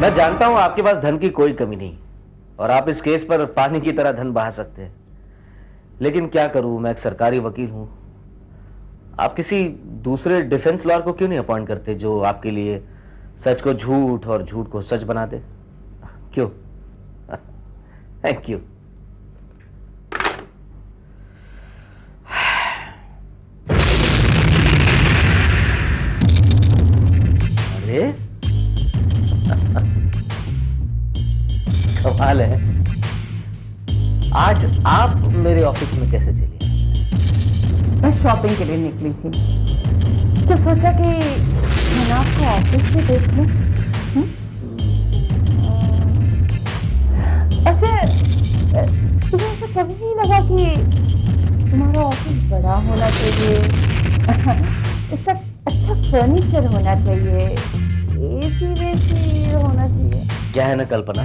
मैं जानता हूं आपके पास धन की कोई कमी नहीं और आप इस केस पर पानी की तरह धन बहा सकते हैं, लेकिन क्या करूं, मैं एक सरकारी वकील हूं। आप किसी दूसरे डिफेंस लॉयर को क्यों नहीं अपॉइंट करते जो आपके लिए सच को झूठ और झूठ को सच बना दे? क्यों? Thank you. अरे कमाल है, आज आप मेरे ऑफिस में कैसे चली? मैं शॉपिंग के लिए निकली थी तो सोचा कि मैं आपको ऑफिस में देख लूं। अच्छा, तुम्हें ऐसा कभी नहीं लगा कि तुम्हारा ऑफिस बड़ा होना चाहिए, इसका अच्छा फर्नीचर होना चाहिए, एसी वेसी होना चाहिए? क्या है ना कल्पना,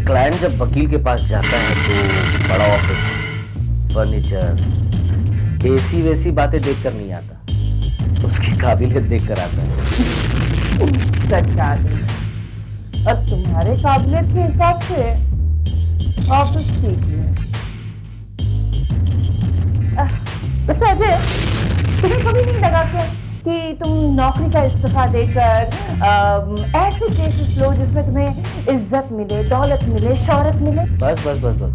क्लाइंट जब वकील के पास जाता है तो बड़ा ऑफिस, फर्नीचर, एसी वैसी बातें देखकर नहीं आता, उसकी काबिलियत देखकर आता है। सच आदमी, और तुम्हारे काबिलियत के हिसाब से ऑफिस ठीक है। वैसे अजय, तुम्हें कभी नहीं लगा कि तुम नौकरी का इस्तीफा देकर ऐसे केसेस लो जिसमें तुम्हें इज्जत मिले, दौलत मिले, शोहरत मिले? बस बस बस बस,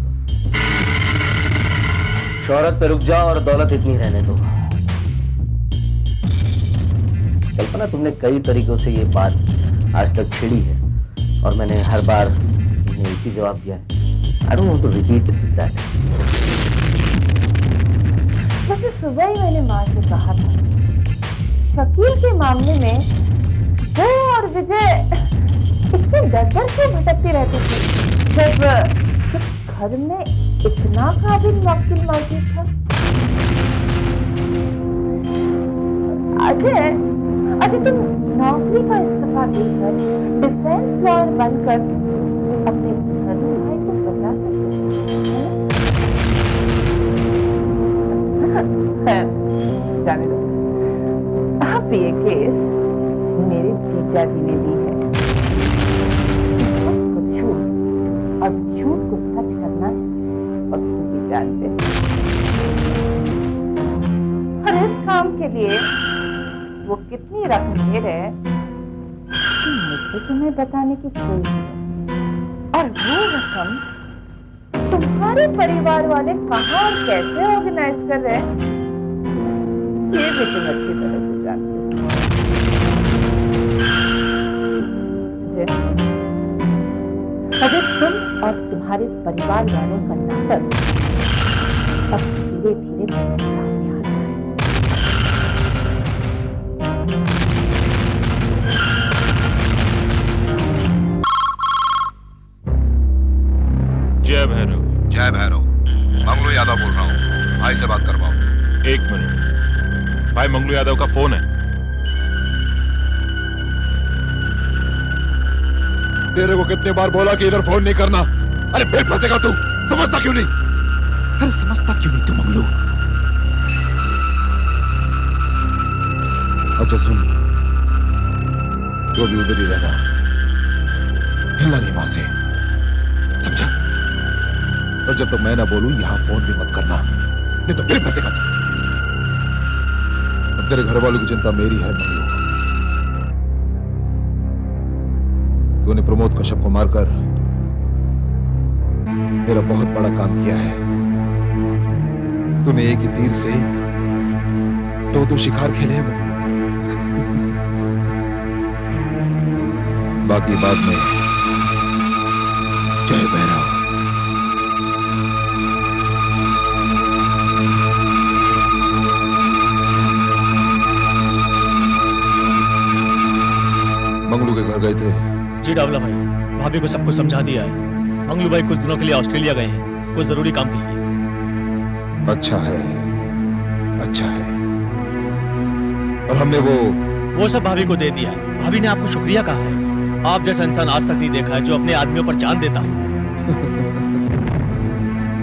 शोहरत पे रुक जाओ और दौलत इतनी रहने दो। कल्पना, तुमने कई तरीकों से ये बात आज तक छेड़ी है और मैंने हर बार तुम्हें एक ही जवाब दिया है। I don't want to repeat that. वैसे सुबह ही मैंने माँ से कहा था, शकील के मामले में वो और विजय इतने डर क्यों भटकती रहती थी जब घर में इतना काबिल वकील मौजूद था। अजय, तुम नौकरी का इस्तीफा देकर डिफेंस लॉयर बनकर अपने घर भाई को बचा सकते हो। जाने दो, अब ये केस मेरे जीजा जी ने ली है। सच को झूठ और झूठ को सच करना और खुद ही जानते हैं। और इस काम के लिए वो कितनी रकम दे रहे मुझे तुम्हें बताने की कोई जरूरत, और वो रकम तुम्हारे परिवार वाले कहाँ और कैसे ऑर्गेनाइज कर रहे हैं ये भी तुम अच्छी तरह से जानते हो। अजय, तुम और तुम्हारे परिवार वालों का नाटक अब धीरे धीरे सामने आ रहा है। जय भैरव। जय भैरव, मंगलू यादव बोल रहा हूँ, भाई से बात करवाओ। एक मिनट, भाई मंगलू यादव का फोन है। तेरे को कितने बार बोला कि इधर फोन नहीं करना? अरे फिर फंसेगा तू, समझता क्यों नहीं? अरे समझता क्यों नहीं तू मंगलू? अच्छा सुन, तो भी उधर ही रहना, हिलना नहीं वहां से, समझा? और जब तक मैं ना बोलूं यहां फोन भी मत करना, नहीं तो फिर फंसेगा तू। अब तेरे घर वालों की चिंता मेरी है मंगलू। तूने प्रमोद कश्यप को मारकर मेरा बहुत बड़ा काम किया है। तूने एक ही तीर से दो शिकार खेले हैं मंगलू। बाकी बाद में। जय भैरव। मंगलू के घर गए थे? जी डावला भाई, भाभी को सब कुछ समझा दिया है। मंगलू भाई कुछ दिनों के लिए ऑस्ट्रेलिया गए हैं, कुछ जरूरी काम के लिए। अच्छा है, अच्छा है। और हमने वो सब भाभी को दे दिया है। भाभी ने आपको शुक्रिया कहा है। आप जैसा इंसान आज तक नहीं देखा है जो अपने आदमियों पर जान देता है।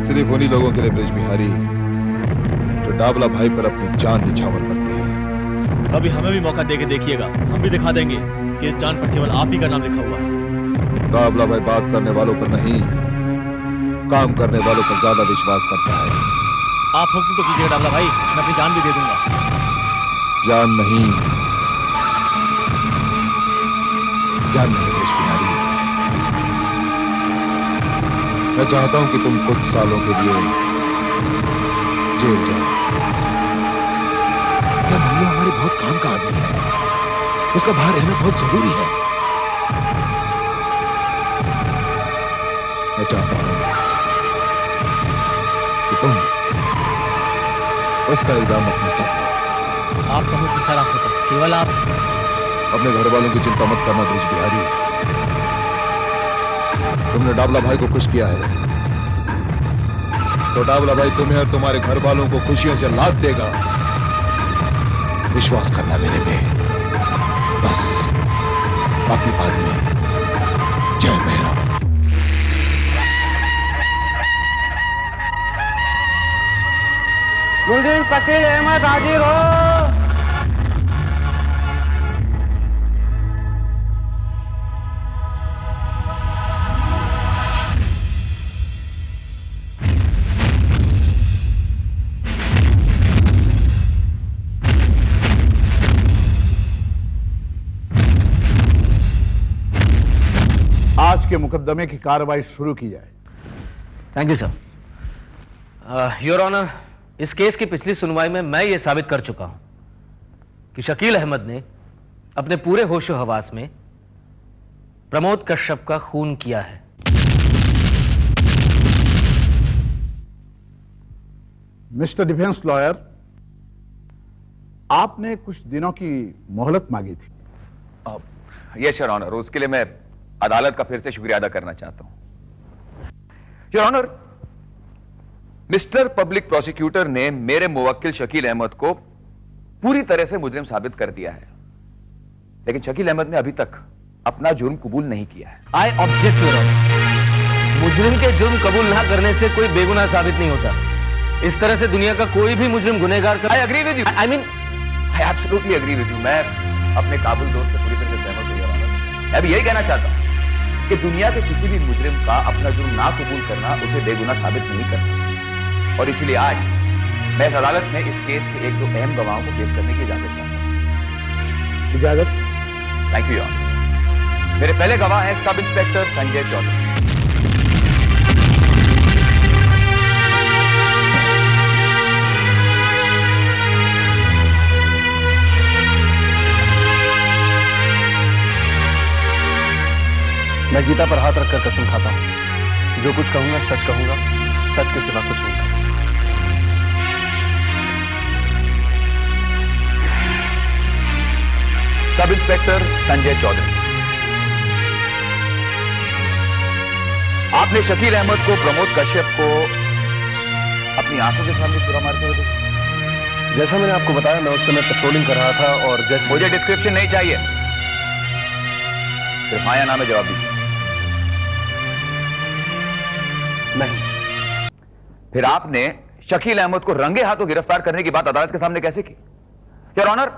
सिर्फ उन्हीं लोगों के लिए ब्रिज बिहारी जो डावला भाई पर अपनी जान निछावर करते हैं। कभी हमें भी मौका दे के देखिएगा, हम भी दिखा देंगे कि इस जान पर केवल आप ही का नाम लिखा हुआ है। दाबला भाई बात करने वालों पर नहीं, काम करने वालों पर ज्यादा विश्वास करता है। आप हुक्म तो कीजिएगा दाबला भाई, मैं अपनी जान भी दे दूंगा। जान नहीं, जान नहीं ब्रिज बिहारी। मैं चाहता हूं कि तुम कुछ सालों के लिए जेल जाओ। क्या मंगलू हमारे बहुत काम का आदमी है, उसका बाहर रहना बहुत जरूरी है। मैं चाहता हूं कि तुम उसका इल्जाम अपने सर लो। आपका हुक्म सर आंखों पर, केवल आप। अपने घर वालों की चिंता मत करना ब्रिज बिहारी। तुमने डाबला भाई को खुश किया है तो डाबला भाई तुम्हें और तुम्हारे घर वालों को खुशियों से लाद देगा। विश्वास करना मेरे पे, बस बाकी बाद में। जय मेहरा। मुजरिम शकील अहमद हाजिर हो। आज के मुकदमे की कार्रवाई शुरू की जाए। Thank you sir. Your honour, इस केस की पिछली सुनवाई में मैं ये साबित कर चुका हूं कि शकील अहमद ने अपने पूरे होशो हवास में प्रमोद कश्यप का खून किया है। मिस्टर डिफेंस लॉयर, आपने कुछ दिनों की मोहलत मांगी थी। यस योर ऑनर, उसके लिए मैं अदालत का फिर से शुक्रिया अदा करना चाहता हूं। Your honour, mister public prosecutor ने मेरे मुवक्किल शकील अहमद को पूरी तरह से मुजरिम साबित कर दिया है, लेकिन शकील अहमद ने अभी तक अपना जुर्म कबूल नहीं किया है। I object your honour. मुजरिम के जुर्म कबूल ना करने से कोई बेगुनाह साबित नहीं होता। इस तरह से दुनिया का कोई भी मुजरिम गुनहगार कर। I agree with you. I absolutely agree with you. मैं अपने काबिल दोस्त से पूरी तरह से सहमत हूं योर ऑनर। मैं भी यही कहना चाहता हूं कि दुनिया के किसी भी मुजरिम का अपना जुर्म ना कबूल करना उसे बेगुनाह साबित नहीं करता, और इसीलिए आज मैं इस अदालत में इस केस के एक दो अहम गवाहों को पेश करने की इजाजत चाहता हूं। इजाजत। Thank you your honour. मेरे पहले गवाह हैं सब इंस्पेक्टर संजय चौधरी। मैं गीता पर हाथ रखकर कसम खाता हूं, जो कुछ कहूंगा सच कहूंगा, सच के सिवा कुछ नहीं कहूंगा। सब इंस्पेक्टर संजय चौधरी, आपने शकील अहमद को प्रमोद कश्यप को अपनी आंखों के सामने छुरा मारते हुए देखा? जैसा मैंने आपको बताया, मैं उस समय पेट्रोलिंग कर रहा था और जैसे मुझे डिस्क्रिप्शन नहीं चाहिए, सिर्फ हाँ या ना में जवाब दीजिए। नहीं। फिर आपने शकील अहमद को रंगे हाथों गिरफ्तार करने की बात अदालत के सामने कैसे की? योर ऑनर,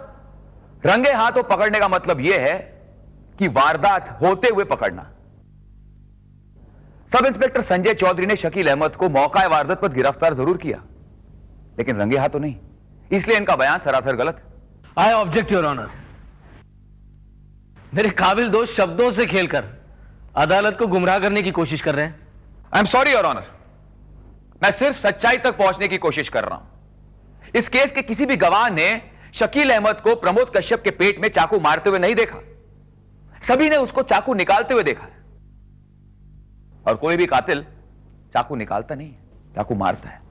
रंगे हाथों पकड़ने का मतलब यह है कि वारदात होते हुए पकड़ना। सब इंस्पेक्टर संजय चौधरी ने शकील अहमद को मौका वारदात पर गिरफ्तार जरूर किया, लेकिन रंगे हाथों नहीं, इसलिए इनका बयान सरासर गलत है। I object your honour. मेरे काबिल दोस्त शब्दों से खेलकर अदालत को गुमराह करने की कोशिश कर रहे हैं। I am sorry your honour, मैं सिर्फ सच्चाई तक पहुंचने की कोशिश कर रहा हूं। इस केस के किसी भी गवाह ने शकील अहमद को प्रमोद कश्यप के पेट में चाकू मारते हुए नहीं देखा। सभी ने उसको चाकू निकालते हुए देखा है, और कोई भी कातिल चाकू निकालता नहीं है, चाकू मारता है।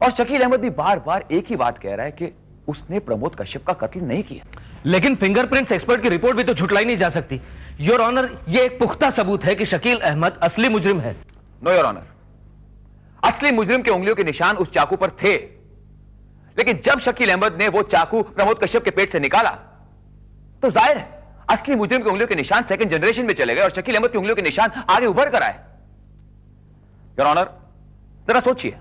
और शकील अहमद भी बार बार एक ही बात कह रहा है कि उसने प्रमोद कश्यप का कत्ल नहीं किया। लेकिन फिंगरप्रिंट्स एक्सपर्ट की रिपोर्ट भी तो झुटलाई नहीं जा सकती। योर ऑनर, यह एक पुख्ता सबूत है कि शकील अहमद असली मुजरिम है। नो योर ऑनर, असली मुजरिम के उंगलियों के निशान उस चाकू पर थे, लेकिन जब शकील अहमद ने वो चाकू प्रमोद कश्यप के पेट से निकाला तो जाहिर है असली मुजरिम के उंगलियों के निशान सेकंड जनरेशन में चले गए और शकील अहमद की उंगलियों के निशान आगे उभर कर आए। योर ऑनर, जरा सोचिए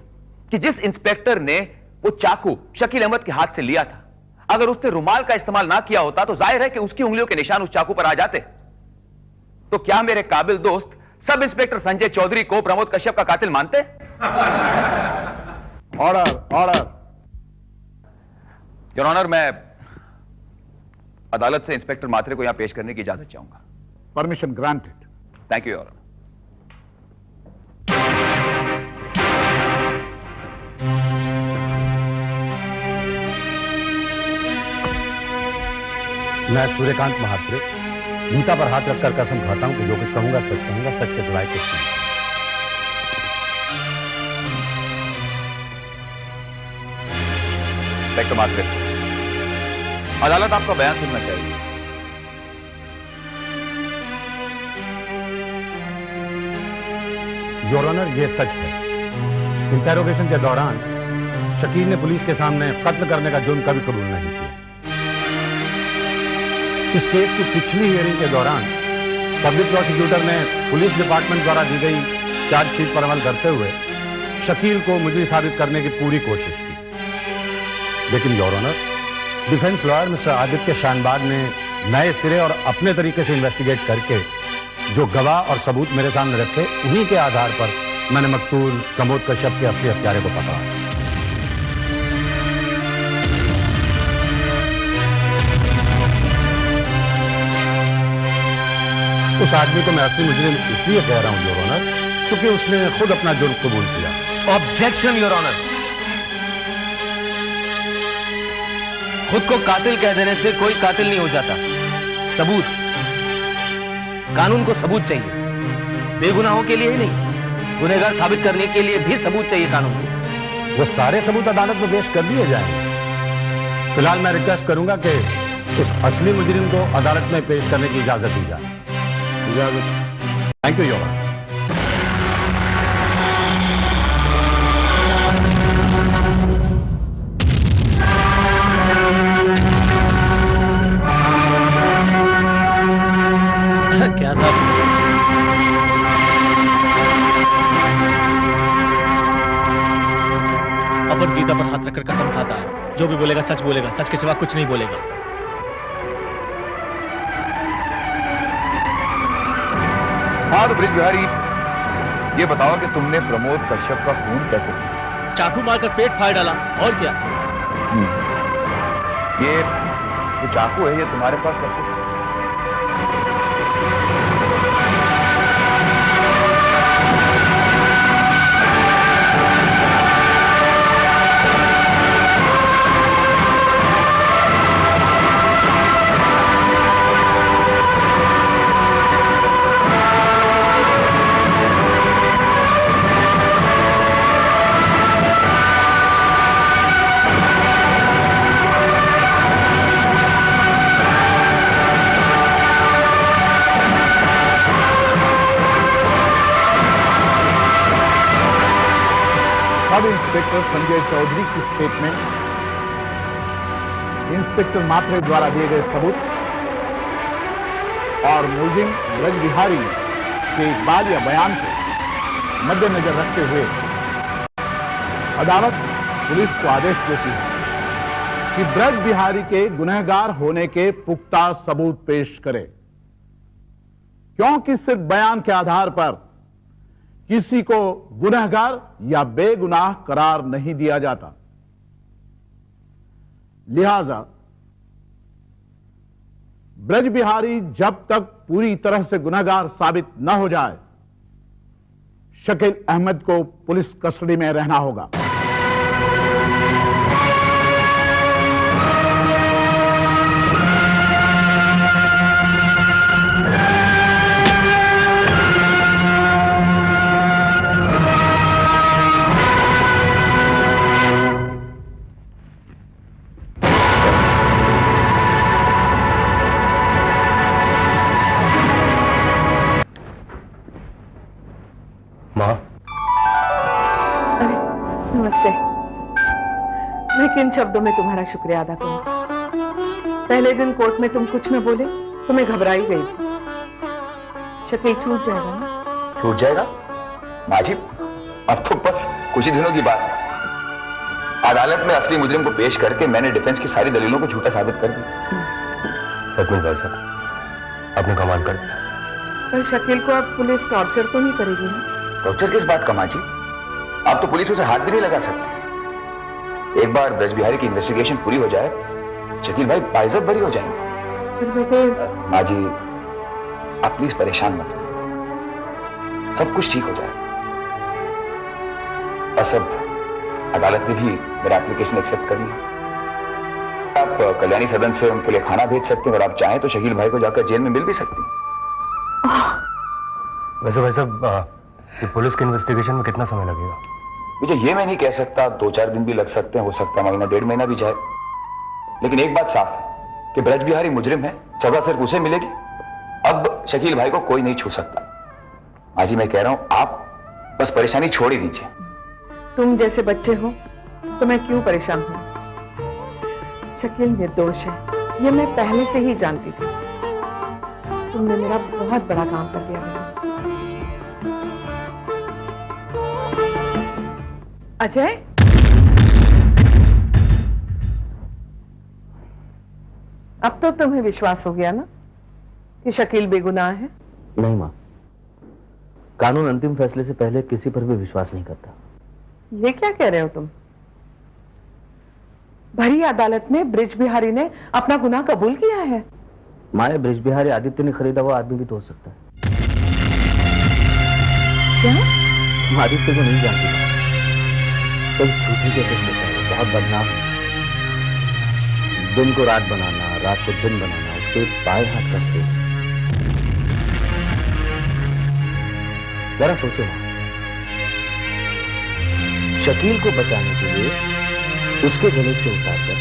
कि जिस इंस्पेक्टर ने वो चाकू शकील अहमद के हाथ से लिया था, अगर उसने रुमाल का इस्तेमाल ना किया होता तो जाहिर है कि उसकी उंगलियों के निशान उस चाकू पर आ जाते। तो क्या मेरे काबिल दोस्त सब इंस्पेक्टर संजय चौधरी को प्रमोद कश्यप का कातिल मानते? Order order. योर ऑनर, मैं अदालत से इंस्पेक्टर मात्रे को यहां पेश करने की इजाजत चाहूंगा। Permission granted. Thank you your honour. मैं सूर्यकांत महात्रे गीता पर हाथ रखकर कसम खाता हूं कि जो कुछ कहूंगा सच कहूंगा, सच के सिवाय कुछ नहीं। इंस्पेक्टर मात्रे, अदालत आपका बयान सुनना चाहिए। योर ऑनर, यह सच है। इंटेरोगेशन के दौरान शकील ने पुलिस के सामने कत्ल करने का जुर्म कभी कबूल नहीं किया। इस केस की पिछली हियरिंग के दौरान पब्लिक प्रोसिक्यूटर ने पुलिस डिपार्टमेंट द्वारा दी गई चार्जशीट पर अमल करते हुए शकील को मुजरिम साबित करने की पूरी कोशिश की, लेकिन your honour, defence lawyer mister Aditya Shanbag ने नए सिरे और अपने तरीके से इन्वेस्टिगेट करके जो गवाह और सबूत मेरे सामने रखे, उन्हीं के आधार पर मैंने मकतूल प्रमोद कश्यप के असली हत्यारे को पकड़ा। उस आदमी को मैं असली मुजरिम इसलिए कह रहा हूं योर ऑनर, क्योंकि उसने खुद अपना जुर्म कबूल किया। Objection your honour. खुद को कातिल कह देने से कोई कातिल नहीं हो जाता। सबूत, कानून को सबूत चाहिए, बेगुनाहों के लिए ही नहीं, गुनहगार साबित करने के लिए भी सबूत चाहिए कानून को। वो सारे सबूत अदालत में पेश कर दिए जाएंगे। फिलहाल मैं रिक्वेस्ट करूंगा कि उस असली मुजरिम को अदालत में पेश करने की इजाजत दी जाए। इजाजत। Thank you your honour. क्या साहब? अपन गीता पर हाथ रखकर कसम खाता है, जो भी बोलेगा सच बोलेगा, सच के सिवा कुछ नहीं बोलेगा। हाँ तो ब्रिज बिहारी, ये बताओ कि तुमने प्रमोद कश्यप का खून कैसे किया? चाकू मारकर पेट फाड़ डाला, और क्या? ये जो चाकू है ये तुम्हारे पास कब से? सब इंस्पेक्टर संजय चौधरी की स्टेटमेंट, इंस्पेक्टर मात्रे द्वारा दिए गए सबूत और मुलजिम ब्रज बिहारी के इकबाल या बयान को मद्देनजर रखते हुए अदालत पुलिस को आदेश देती है कि ब्रज बिहारी के गुनहगार होने के पुख्ता सबूत पेश करे, क्योंकि सिर्फ बयान के आधार पर किसी को गुनहगार या बेगुनाह करार नहीं दिया जाता। लिहाजा ब्रज बिहारी जब तक पूरी तरह से गुनहगार साबित न हो जाए, शकील अहमद को पुलिस कस्टडी में रहना होगा। नमस्ते। मैं किन शब्दों में तुम्हारा शुक्रिया अदा करूं? पहले दिन कोर्ट में तुम कुछ न बोले तो मैं घबराई गई थी। शकील छूट जाएगा ना? छूट जाएगा? माजी, अब तो बस कुछ ही दिनों की बात है। अदालत में असली मुजरिम को पेश करके मैंने डिफेंस की सारी दलीलों को झूठा साबित कर दिया। सचमुच भाई साहब, आपने कमाल कर दिया। पर शकील को अब पुलिस टॉर्चर तो नहीं करेगी ना? टॉर्चर किस बात का माँ जी? आप तो पुलिस उसे हाथ भी नहीं लगा सकते। एक बार ब्रज बिहारी की इन्वेस्टिगेशन पूरी हो जाए, शकील भाई बाइज्जत बरी हो जाएंगे। फिर बेटे माँ जी, आप प्लीज परेशान मत हो, सब कुछ ठीक हो जाएगा। बस अब अदालत ने भी मेरा एप्लीकेशन एक्सेप्ट कर लिया। आप कल्याणी सदन से उनके लिए खाना भेज सकते हैं और आप चाहें तो शकील भाई को जाकर जेल में मिल भी सकती हैं। वैसे भाई साहब, ये पुलिस के इन्वेस्टिगेशन में कितना समय लगेगा? मुझे ये मैं नहीं कह सकता, 2-4 दिन भी लग सकते हैं, हो सकता है महीना 1.5 महीना भी जाए। लेकिन एक बात साफ है कि ब्रज बिहारी मुजरिम है, सजा सिर्फ उसे मिलेगी। अब शकील भाई को कोई नहीं छू सकता। माँ जी, मैं कह रहा हूं आप बस परेशानी छोड़ ही दीजिए। तुम जैसे बच्चे हो तो मैं क्यों परेशान हूं? शकील निर्दोष है, ये मैं पहले से ही जानती थी। तुमने मेरा बहुत बड़ा काम कर दिया है। अजय, अब तो तुम्हें विश्वास हो गया ना कि शकील बेगुनाह है? नहीं माँ, कानून अंतिम फैसले से पहले किसी पर भी विश्वास नहीं करता। ये क्या कह रहे हो तुम? भरी अदालत में ब्रिज बिहारी ने अपना गुनाह कबूल किया है। माए, ब्रिज बिहारी आदित्य ने खरीदा हुआ आदमी भी तो हो सकता है। क्या? तुम आदित्य को नहीं जानती ना, तो झूठी के कुछ होता है, बहुत बदनाम है। दिन को रात बनाना, रात को दिन बनाना, उसके बाएं हाथ करते। जरा सोचो ना, शकील को बचाने के लिए उसके गले से उतारकर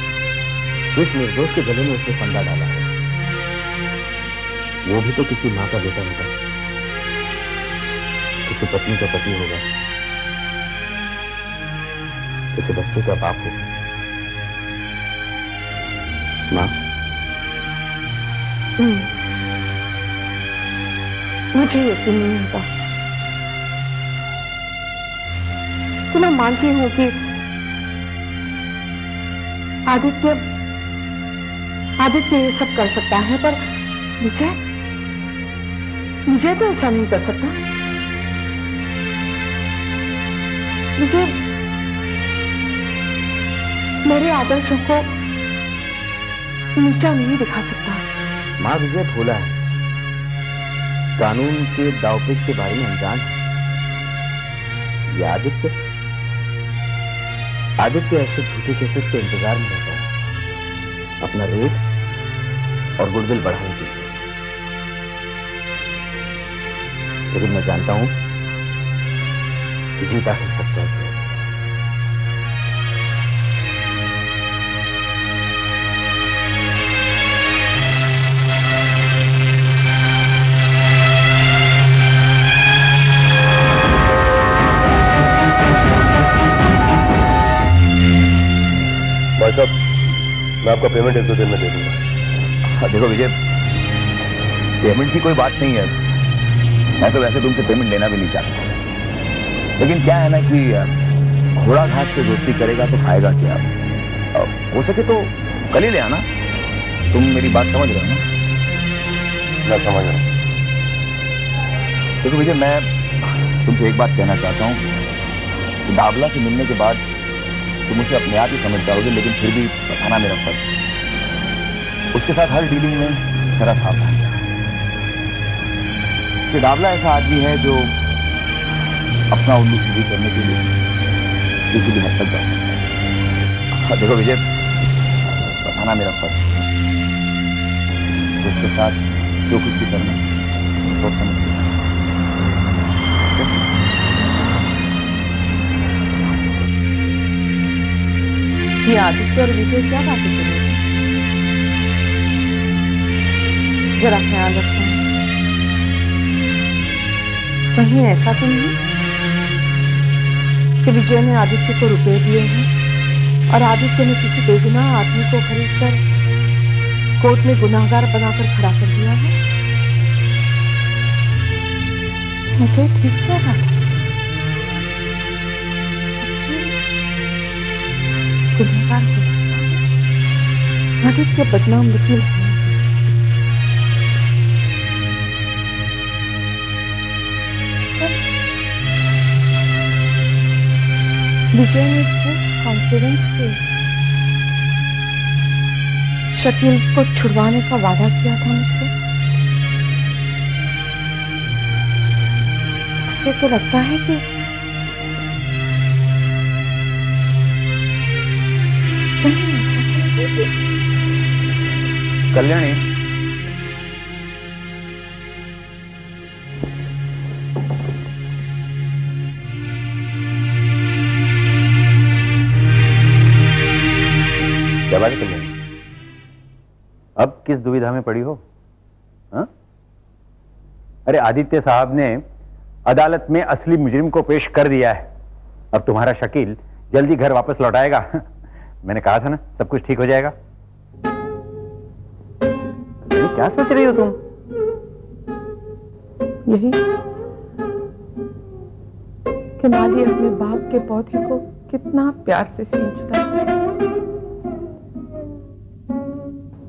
इस निर्दोष के गले में उसने फंदा डाला है। वो भी तो किसी मां का बेटा होगा, किसी पत्नी का पति होगा, किसी बच्चे का बाप होगा। मां, मुझे यकीन नहीं होता। तो मैं मानती हूं कि आदित्य ये सब कर सकता है, पर मुझे तो ऐसा नहीं कर सकता। मुझे मेरे आदर्शों को नीचा नहीं दिखा सकता। मां, विजय भोला है, कानून के दावपेच के बारे में अनजान है। ये आदित्य ऐसे झूठे केसेस के इंतजार में रहता है, अपना रेट और गुडविल बढ़ाने के लिए। लेकिन मैं जानता हूं कि जीत आखिर सच्चाई है। भाई साहब, मैं आपका पेमेंट 1-2 दिन में दे दूंगा। देखो विजय, पेमेंट की कोई बात नहीं है, मैं तो वैसे तुमसे पेमेंट लेना भी नहीं चाहता। लेकिन क्या है ना कि घोड़ा घास से दोस्ती करेगा तो खाएगा क्या? हो सके तो कल ही ले आना। तुम मेरी बात समझ रहे हो ना? मैं समझ रहा हूँ। देखो विजय, मैं तुमसे एक बात कहना चाहता हूँ कि दावला से मिलने के बाद तुम उसे अपने आप ही समझ जाओगे, लेकिन फिर भी बताना मेरा फर्ज है। उसके साथ हर डीलिंग में जरा सावधान रहना। कि दावला ऐसा आदमी है जो अपना उल्लू सीधी करने के लिए किसी भी हद तक जा सकता है। देखो विजय, बताना मेरा फर्ज है। उसके साथ जो कुछ भी करना सोच समझ के। ये आदित्य और विजय क्या बातें कर रहे हैं? जरा ख्याल रखना। कहीं ऐसा तो नहीं कि विजय ने आदित्य को रुपए दिए हैं और आदित्य ने किसी बेगुनाह आदमी को खरीदकर कोर्ट में गुनाहगार बनाकर खड़ा कर दिया है? मुझे ठीक क्या लगा? गुनहगार हो सकता है। आदित्य बदनाम वकील है। विजय ने जिस कॉन्फिडेंस से शकील को छुड़वाने का वादा किया था मुझसे, उससे तो लगता है कि कल्याणी, क्या बात है कल्याणी? अब किस दुविधा में पड़ी हो? हा? अरे आदित्य साहब ने अदालत में असली मुजरिम को पेश कर दिया है। अब तुम्हारा शकील जल्दी घर वापस लौटाएगा। मैंने कहा था ना, सब कुछ ठीक हो जाएगा। क्या सोच रही हो तुम? यही कि माली अपने बाग के पौधे को कितना प्यार से सींचता है,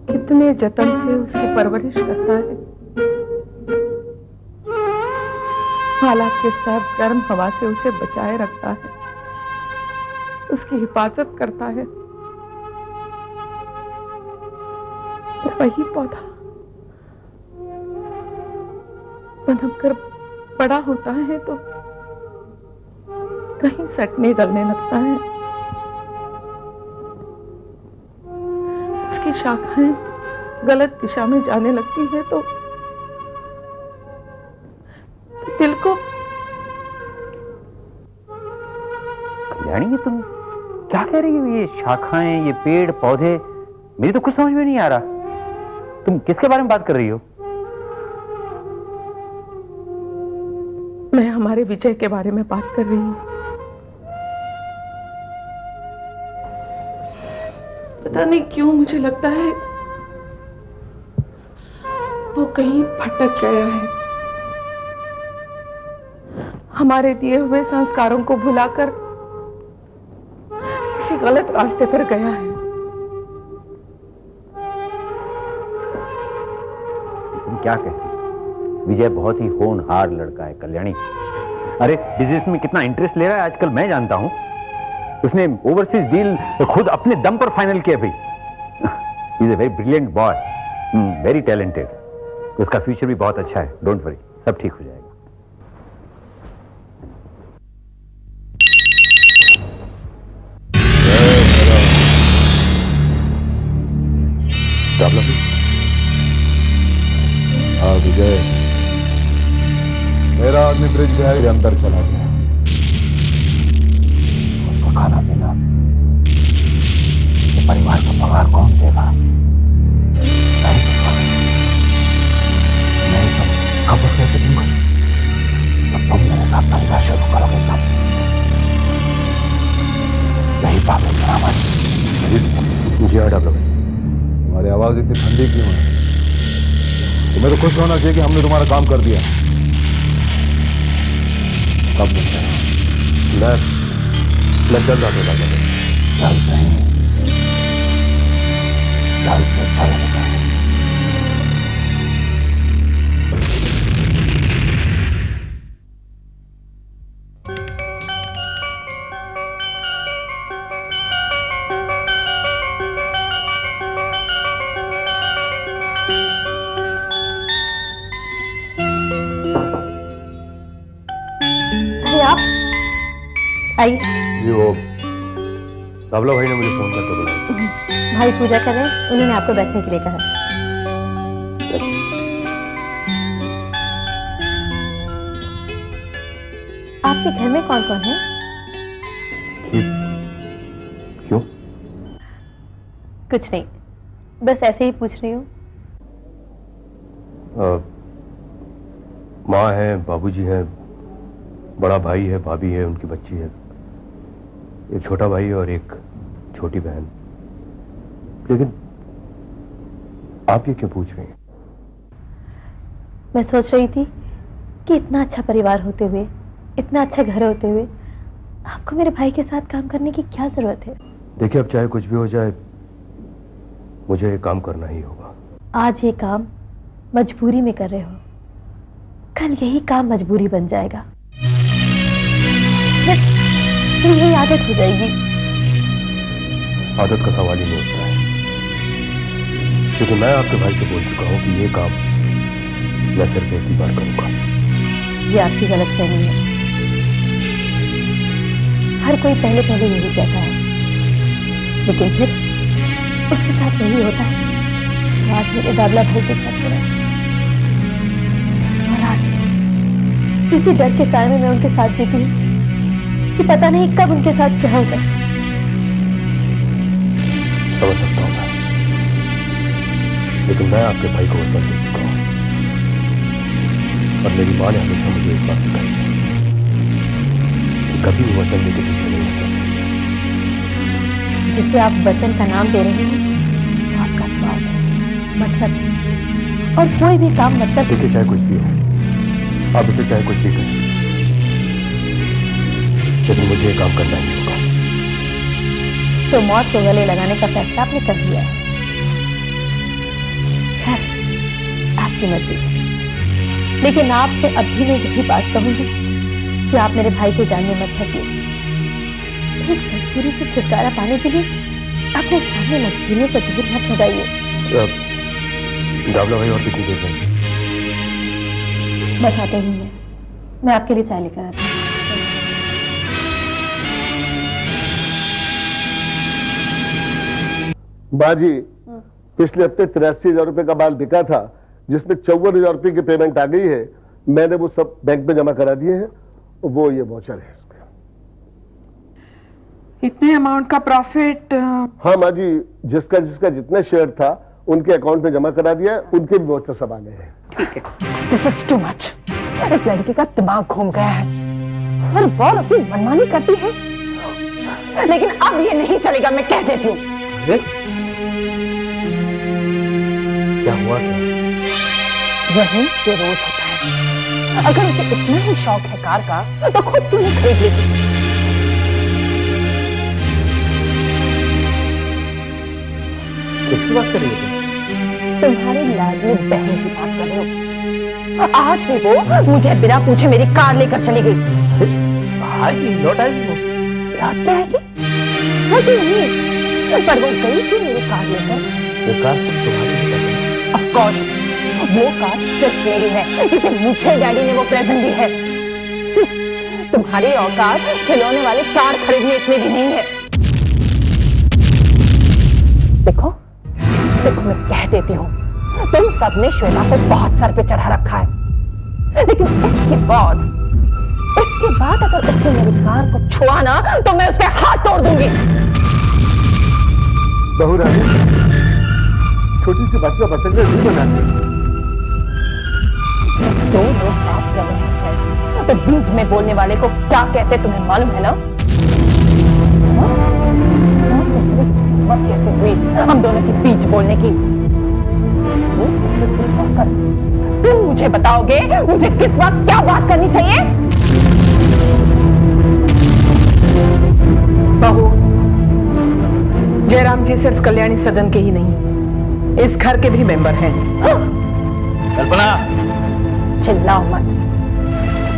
कितने जतन से उसकी परवरिश करता है, हालात के सर्द गर्म हवा से उसे बचाए रखता है, उसकी हिफाजत करता है। वही पौधा पनपकर बड़ा होता है तो कहीं सटने गलने लगता है। उसकी शाखाएं गलत दिशा में जाने लगती है तो दिल को। कल्याणी, तुम क्या कह रही हो? ये शाखाएं, ये पेड़ पौधे, मेरी तो कुछ समझ में नहीं आ रहा। तुम किसके बारे में बात कर रही हो? मैं हमारे विजय के बारे में बात कर रही हूं। पता नहीं क्यों मुझे लगता है वो कहीं भटक गया है, हमारे दिए हुए संस्कारों को भुलाकर किसी गलत रास्ते पर गया है। तुम क्या कहती? विजय बहुत ही होनहार लड़का है कल्याणी। अरे बिजनेस में कितना इंटरेस्ट ले रहा है आजकल मैं जानता हूं। उसने ओवरसीज डील खुद अपने दम पर फाइनल किया भाई। He is a very brilliant boy, very talented. उसका फ्यूचर भी बहुत अच्छा है। डोंट वरी, सब ठीक हो जाएगा। हाँ विजय, मेरा आदमी ब्रिज विहार के अंदर चला गया। उसको खाना पीना, तो परिवार का पगार कौन देगा? नहीं तो कब कैसे दूंगा? तो तुम मेरे साथ धंधा शुरू करोगे तब। यही बात है हमारी। जी हाँ डॉक्टर भाई। तुम्हारी आवाज इतनी ठंडी क्यों है? तुम्हें तो खुश होना चाहिए कि हमने तुम्हारा काम कर दिया। कब मिलते हैं? चल जाते चल नहीं, चल से चल। आइए। जी वो बाबला भाई ने मुझे फोन करके बुलाया। भाई पूजा कर रहे हैं, उन्होंने आपको बैठने के लिए कहा। आपके घर में कौन कौन है? क्यों? कुछ नहीं, बस ऐसे ही पूछ रही हूँ। माँ है, बाबूजी है, बड़ा भाई है, भाभी है, उनकी बच्ची है, एक छोटा भाई और एक छोटी बहन। लेकिन आप ये क्यों पूछ रही हैं? मैं सोच रही थी कि इतना अच्छा परिवार होते हुए, इतना अच्छा घर होते हुए, आपको मेरे भाई के साथ काम करने की क्या जरूरत है? देखिए, अब चाहे कुछ भी हो जाए, मुझे ये काम करना ही होगा। आज ये काम मजबूरी में कर रहे हो, कल यही काम मजबूरी बन जाएगा, फिर यही आदत हो जाएगी। आदत का सवाल ही नहीं उठता है, क्योंकि मैं आपके भाई से बोल चुका हूं कि ये काम मैं सिर्फ एक ही बार करूंगा। ये आपकी गलतफहमी है। हर कोई पहले पहले यही कहता है, लेकिन फिर उसके साथ यही होता है। तो आज मेरे दादला भाई के साथ हो रहा है, और आज इसी डर के साए में मैं उनके साथ जीती हूँ कि पता नहीं कब उनके साथ क्या हो जाए। समझ सकता हूं मैं, लेकिन मैं आपके भाई को वचन दे चुका हूं, और मेरी मां ने हमेशा मुझे एक बात सिखाई है कि कभी भी वचन देके पीछे नहीं हटना। जिसे आप वचन का नाम दे रहे हैं, वो आपका स्वार्थ है, मतलब है। और कोई भी काम मतलब। देखिए, चाहे कुछ भी हो, आप इसे चाहे कुछ भी करें, लेकिन मुझे ये काम करना ही होगा। तो मौत को गले लगाने का फैसला आपने कर दिया है। खैर, आपकी मर्जी, लेकिन आपसे अभी मैं यही बात कहूंगी कि आप मेरे भाई के जान में मत फंसिए। मजबूरी से छुटकारा पाने के लिए अपने सामने मजबूरियों को दूर मत लगाइए। दावला भाई और कितनी देर में? बस आते ही हैं, मैं आपके लिए चाय लेकर आता हूँ। बाजी, पिछले हफ्ते 83,000 रुपए का माल बिका था, जिसमें 54,000 रुपए की पेमेंट आ गई है। मैंने वो सब बैंक में जमा करा दिए हैं, वो ये वाउचर है। इतने अमाउंट का प्रॉफिट? हाँ माँ जी, जिसका जिसका जितना शेयर था उनके अकाउंट में जमा करा दिया, उनके भी वाउचर सब आ गए हैं। ठीक है। This is too much. इस लड़की का दिमाग घूम गया है, हर बार अपनी मनमानी करती है, लेकिन अब ये नहीं चलेगा, मैं कह देती हूँ। क्या हुआ? यही ये रोज होता है। अगर उसे इतना ही शौक है कार का, तो खुद क्यों नहीं खरीद लेती? किसकी बात कर रही हो तुम? तुम्हारी लाडली बहन की बात कर रही हो। आज भी वो मुझे बिना पूछे मेरी कार लेकर चली गई। भाई लौट आएगी वो? लौट आएगी? नहीं, पर वो गई थी मेरी कार लेकर। वो कार सिर्फ तुम्हारी है? ऑफ कोर्स, वो कार सिर्फ मेरी है, क्योंकि मुझे डैडी ने वो प्रेजेंट दी है। तुम्हारी औकात खिलौने वाली कार खरीदने इतनी भी नहीं है। देखो, मैं कह देती हूँ, तुम सबने श्वेता को बहुत सर पे चढ़ा रखा है, लेकिन इसके बाद अगर उसने मेरी कार को छुआ ना, तो मैं उसके हाथ तोड़ दूंगी। बहू रानी, छोटी सी बात का पतंग नहीं बनाते। दो लोग बात कर रहे हैं, तो बीच में बोलने वाले को क्या कहते तुम्हें मालूम है ना? हिम्मत कैसे हुई हम दोनों के बीच बोलने की? तुम मुझे बताओगे मुझे किस वक्त क्या बात करनी चाहिए? बहू, जयराम जी सिर्फ कल्याणी सदन के ही नहीं, इस घर के भी मेंबर हैं। कल्पना, चिल्लाओ मत।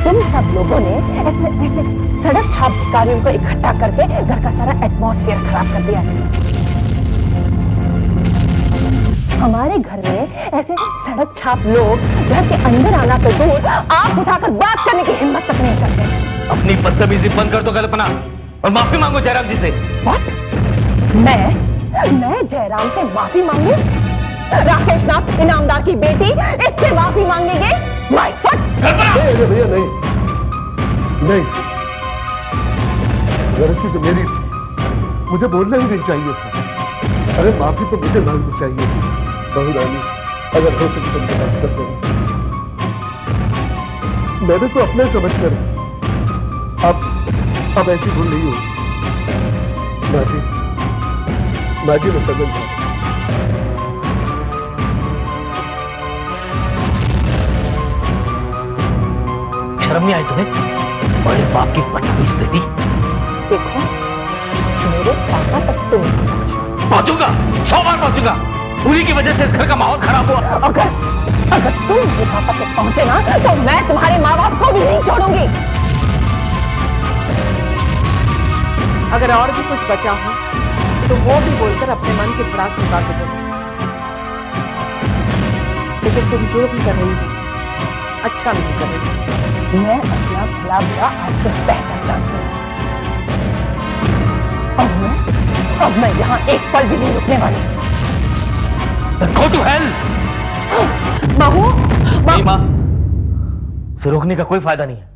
तुम सब लोगों ने ऐसे सड़क छाप भिखारियों को इकट्ठा करके घर का सारा एटमॉस्फेयर खराब कर दिया है। हमारे घर में ऐसे सड़क छाप लोग घर के अंदर आना तो दूर, आंख उठाकर बात करने की हिम्मत तक नहीं करते। अपनी बदतमीजी बंद कर दो कल्पना, और माफी मांगो जयराम जी से। What? मैं जयराम से माफी मांगू? राकेश नाथ इनामदार की बेटी इससे माफी मांगेगी? My foot! भैया नहीं, गलती तो मेरी थी, मुझे बोलना ही नहीं चाहिए था। अरे माफी तो मुझे मांगनी चाहिए थी। बहू रानी, अगर हो सके तो मुझे माफ कर दो। मैंने तो अपने समझ कर, अब ऐसी भूल नहीं हुई। माँ जी मैं समझ गया। शर्म नहीं आई तुम्हें? बड़े बाप की बदतमीज बेटी। देखो, मेरे मेरे पापा तक तुम पहुंचूंगा, 100 बार पहुंचूंगा। उन्हीं की वजह से इस घर का माहौल खराब हुआ। अगर तुम मेरे पापा तक पहुंचे ना तो मैं तुम्हारे माँ बाप को भी नहीं छोड़ूंगी। अगर और भी कुछ बचा हो तो वो भी बोलकर अपने मन की भड़ास निकाल दो। लेकिन तुम जो भी कर रही हो अच्छा नहीं कर रही। मैं अपना भला बुरा आज से बेहतर जानती हूँ। अब मैं यहाँ एक पल भी नहीं रुकने वाली। Go to hell! नहीं माँ, उसे रोकने का कोई फायदा नहीं है।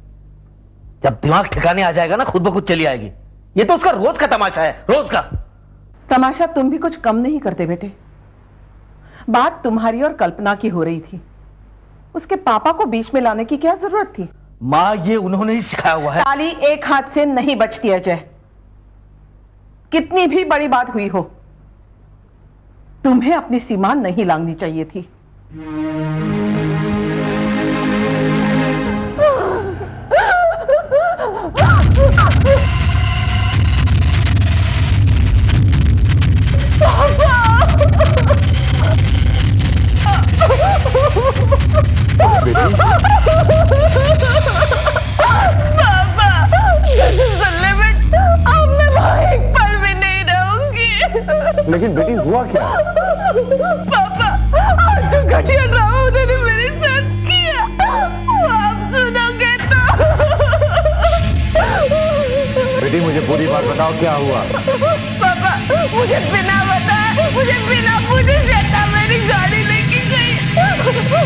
जब दिमाग ठिकाने आ जाएगा ना खुद ब खुद चली आएगी। ये तो उसका रोज का तमाशा है, रोज का। तमाशा तुम भी कुछ कम नहीं करते बेटे। बात तुम्हारी और कल्पना की हो रही थी, उसके पापा को बीच में लाने की क्या जरूरत थी? माँ ये उन्होंने ही सिखाया हुआ है। ताली एक हाथ से नहीं बचती अजय। कितनी भी बड़ी बात हुई हो तुम्हें अपनी सीमा नहीं लांघनी चाहिए थी। लेकिन बेटी हुआ क्या? पापा, आज जो घटिया ड्रामा उन्होंने मेरे साथ किया वो आप सुनोगे तो। बेटी मुझे पूरी बात बताओ, क्या हुआ? पापा, मुझे बिना बताए, मुझे बिना पूछे श्वेता मेरी गाड़ी लेके गई।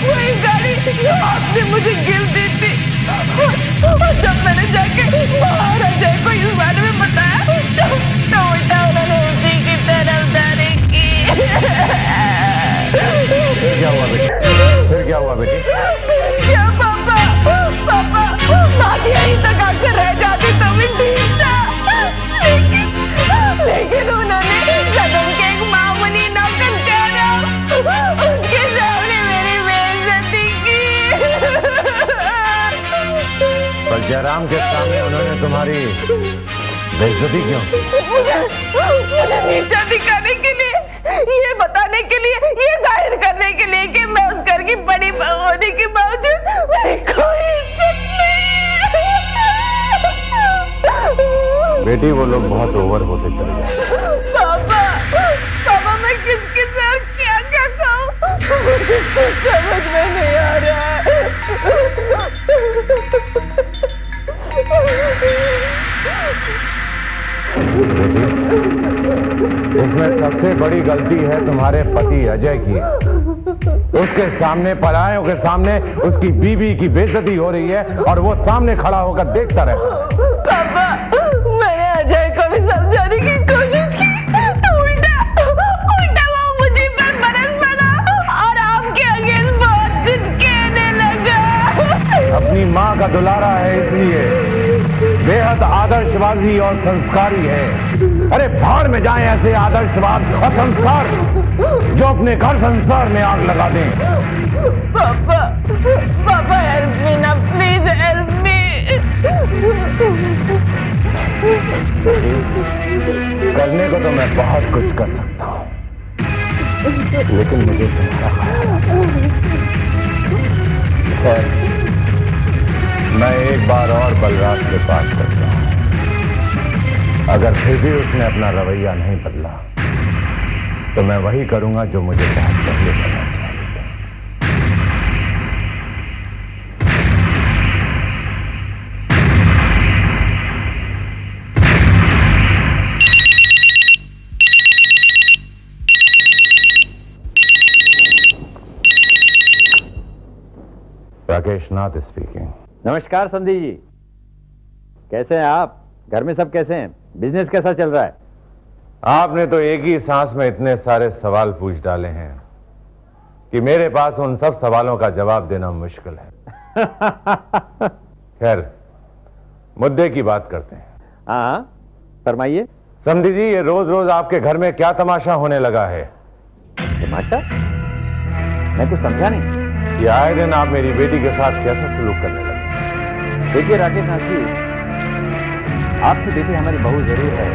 वही गाड़ी जो आपने मुझे गिफ्ट दी थी। और जब मैंने जाके बाहर अजय को इस बारे में बताया तो उल्टा उन्होंने उसी की तरफदारी की। क्या हुआ बेटी? फिर क्या हुआ बेटी? क्या पापा? पापा, बात यहीं तक आकर रह जाती तो भी ठीक था। लेकिन उन्होंने सदन के एक मामूली नौकर चेहरा उसके सामने मेरी बेइज्जती की। पर जयराम के सामने उन्होंने तुम्हारी बेइज्जती क्यों? मुझे नीचा दिखाने के लिए, ये बताने के लिए, ये जाहिर करने के लिए कि मैं उस घर की बड़ी बहू होने के बावजूद मेरी कोई इज्जत नहीं। बेटी वो लोग बहुत ओवर होते चले गए। पापा, पापा मैं किसके साथ क्या क्या कहूँ मुझे कुछ समझ में नहीं आ रहा है। इसमें सबसे बड़ी गलती है तुम्हारे पति अजय की। उसके सामने, परायों के सामने उसकी बीवी की बेइज्जती हो रही है और वो सामने खड़ा होकर देखता रहता है। पापा, मैंने अजय को भी समझाने की कोशिश की तो उल्टा वो मुझे पर बरस पड़ा और आपके अगेंस्ट बहुत कुछ कहने लगा। अपनी माँ का दुलारा है इसलिए बेहद आदर्शवादी और संस्कारी है। अरे भाड़ में जाएं ऐसे आदर्शवाद और संस्कार जो अपने घर संसार में आग लगा दें। पापा, पापा हेल्प मी ना, प्लीज हेल्प मी। करने को तो मैं बहुत कुछ कर सकता हूँ, लेकिन मुझे तुम्हारा खैर, मैं एक बार और बलराज से बात करता हूँ। अगर फिर भी उसने अपना रवैया नहीं बदला तो मैं वही करूंगा जो मुझे बहुत पहले करना चाहिए। राकेश नाथ स्पीकिंग। नमस्कार संदीप जी, कैसे हैं आप? घर में सब कैसे हैं? बिजनेस कैसा चल रहा है? आपने तो एक ही सांस में इतने सारे सवाल पूछ डाले हैं कि मेरे पास उन सब सवालों का जवाब देना मुश्किल है। खैर, मुद्दे की बात करते हैं। हाँ, फरमाइए। समधी जी, ये रोज रोज आपके घर में क्या तमाशा होने लगा है? तमाशा? मैं कुछ समझा नहीं। ये आए दिन आप मेरी बेटी के साथ कैसा सलूक करने लगे? देखिए राकेश नाथ जी, आपकी बेटी हमारी बहू जरूर है,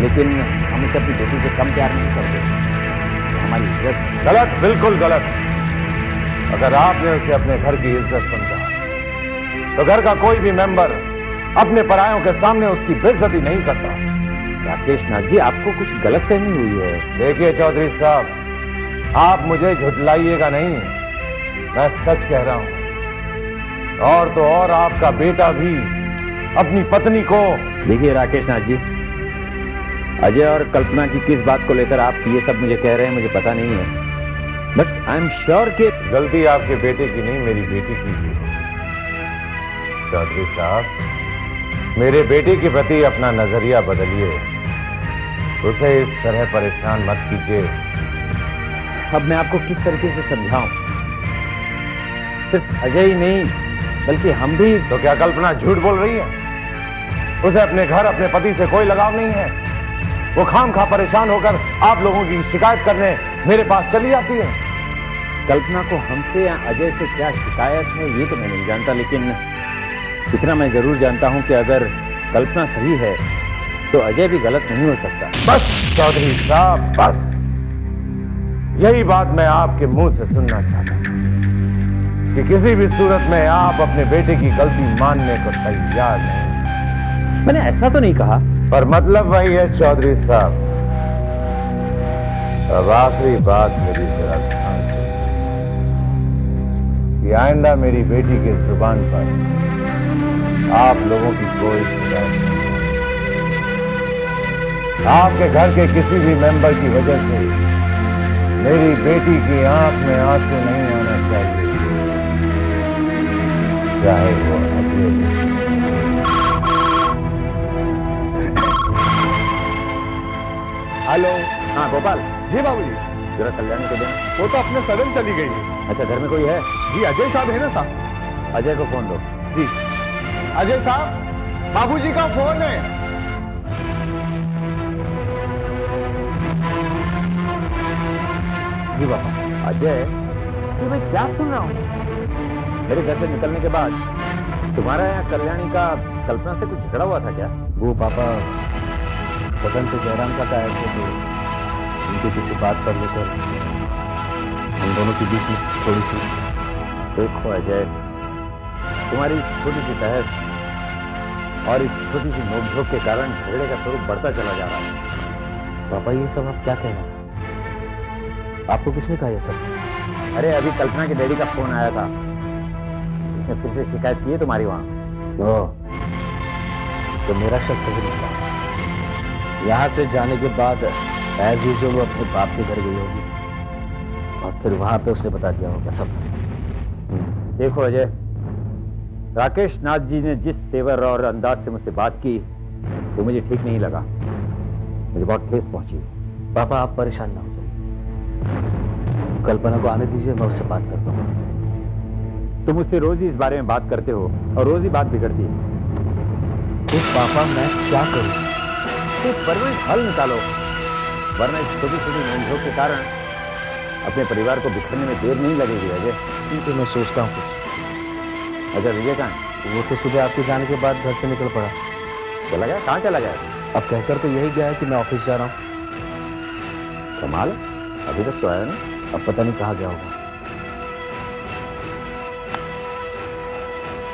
लेकिन हम उसे अपनी बेटी से कम प्यार नहीं करते। हमारी इज्जत गलत, बिल्कुल गलत। अगर आपने उसे अपने घर की इज्जत समझा तो घर का कोई भी मेंबर अपने परायों के सामने उसकी बेइज्जती नहीं करता। राकेश नाथ जी, आपको कुछ गलतफहमी हुई है। देखिए चौधरी साहब, आप मुझे झुठलाइएगा नहीं, मैं सच कह रहा हूं। और तो और आपका बेटा भी अपनी पत्नी को। देखिए राकेश नाथ जी, अजय और कल्पना की किस बात को लेकर आप ये सब मुझे कह रहे हैं मुझे पता नहीं है, बट आई एम श्योर कि गलती आपके बेटे की नहीं, मेरी बेटी की भी। चौधरी साहब, मेरे बेटे के प्रति अपना नजरिया बदलिए, उसे इस तरह परेशान मत कीजिए। अब मैं आपको किस तरीके से समझाऊं? सिर्फ अजय ही नहीं बल्कि हम भी। तो क्या कल्पना झूठ बोल रही है? उसे अपने घर, अपने पति से कोई लगाव नहीं है। वो खामखा परेशान होकर आप लोगों की शिकायत करने मेरे पास चली जाती है। कल्पना को हमसे या अजय से क्या शिकायत है ये तो मैं नहीं जानता, लेकिन इतना मैं जरूर जानता हूं कि अगर कल्पना सही है तो अजय भी गलत नहीं हो सकता। बस चौधरी साहब, बस यही बात मैं आपके मुंह से सुनना चाहता हूं कि किसी भी सूरत में आप अपने बेटे की गलती मानने को तैयार नहीं। मैंने ऐसा तो नहीं कहा, पर मतलब वही है चौधरी साहब। अब आखिरी बात मेरी जरा ध्यान से कि आइंदा मेरी बेटी के जुबान पर आप लोगों की कोई शिकायत नहीं। आपके घर के किसी भी मेंबर की वजह से मेरी बेटी की आंख में आंसू नहीं आना चाहिए, चाहे वो हेलो। हाँ गोपाल जी बाबूजी। जरा कल्याणी को देना। वो तो अपने सदन चली गई है। अच्छा, घर में कोई है? जी अजय साहब है ना साहब। अजय को फोन दो। जी अजय साहब, बाबूजी का फोन है। जी बाबा। अजय, ये मैं क्या सुन रहा हूँ? मेरे घर से निकलने के बाद तुम्हारा यहाँ कल्याणी का कल्पना से कुछ झगड़ा हुआ था क्या? वो पापा सदन से जयराम का आए थे तो उनकी किसी बात पर लेकर हम दोनों के बीच में थोड़ी सी। देखो अजय, तुम्हारी छोटी सी बहस और इस छोटी सी नोकझोंक के कारण झगड़े का स्वरूप बढ़ता चला जा रहा है। पापा ये सब आप क्या कह रहे हैं? आपको किसने कहा ये सब? अरे अभी कल्पना के डैडी का फोन आया था, उसने फिर से शिकायत की है तुम्हारी वहां। तो मेरा शक सही निकला। यहाँ से जाने के बाद एज यूजुअल वो अपने बाप के घर गई होगी और फिर वहां पे उसने बता दिया होगा सब। देखो अजय, राकेश नाथ जी ने जिस तेवर और अंदाज से मुझसे बात की वो मुझे ठीक नहीं लगा, मुझे बहुत ठेस पहुंची। पापा आप परेशान ना हो जाइए, कल्पना को आने दीजिए, मैं उससे बात करता हूँ। तुम मुझसे रोज ही इस बारे में बात करते हो और रोज ही बात बिगड़ती है। तो पापा मैं क्या करूँ? एक परमानेंट हल निकालो, वरना इस छोटी छोटी नोकझोंक के कारण अपने परिवार को बिखरने में देर नहीं लगेगी अजय। तो मैं सोचता हूँ कुछ। अजय विजय कहाँ है? वो तो सुबह आपके जाने के बाद घर से निकल पड़ा। चला गया? कहाँ चला गया? अब कहकर तो यही गया है कि मैं ऑफिस जा रहा हूँ। कमाल, अभी तक तो आया नहीं। अब पता नहीं कहाँ गया होगा।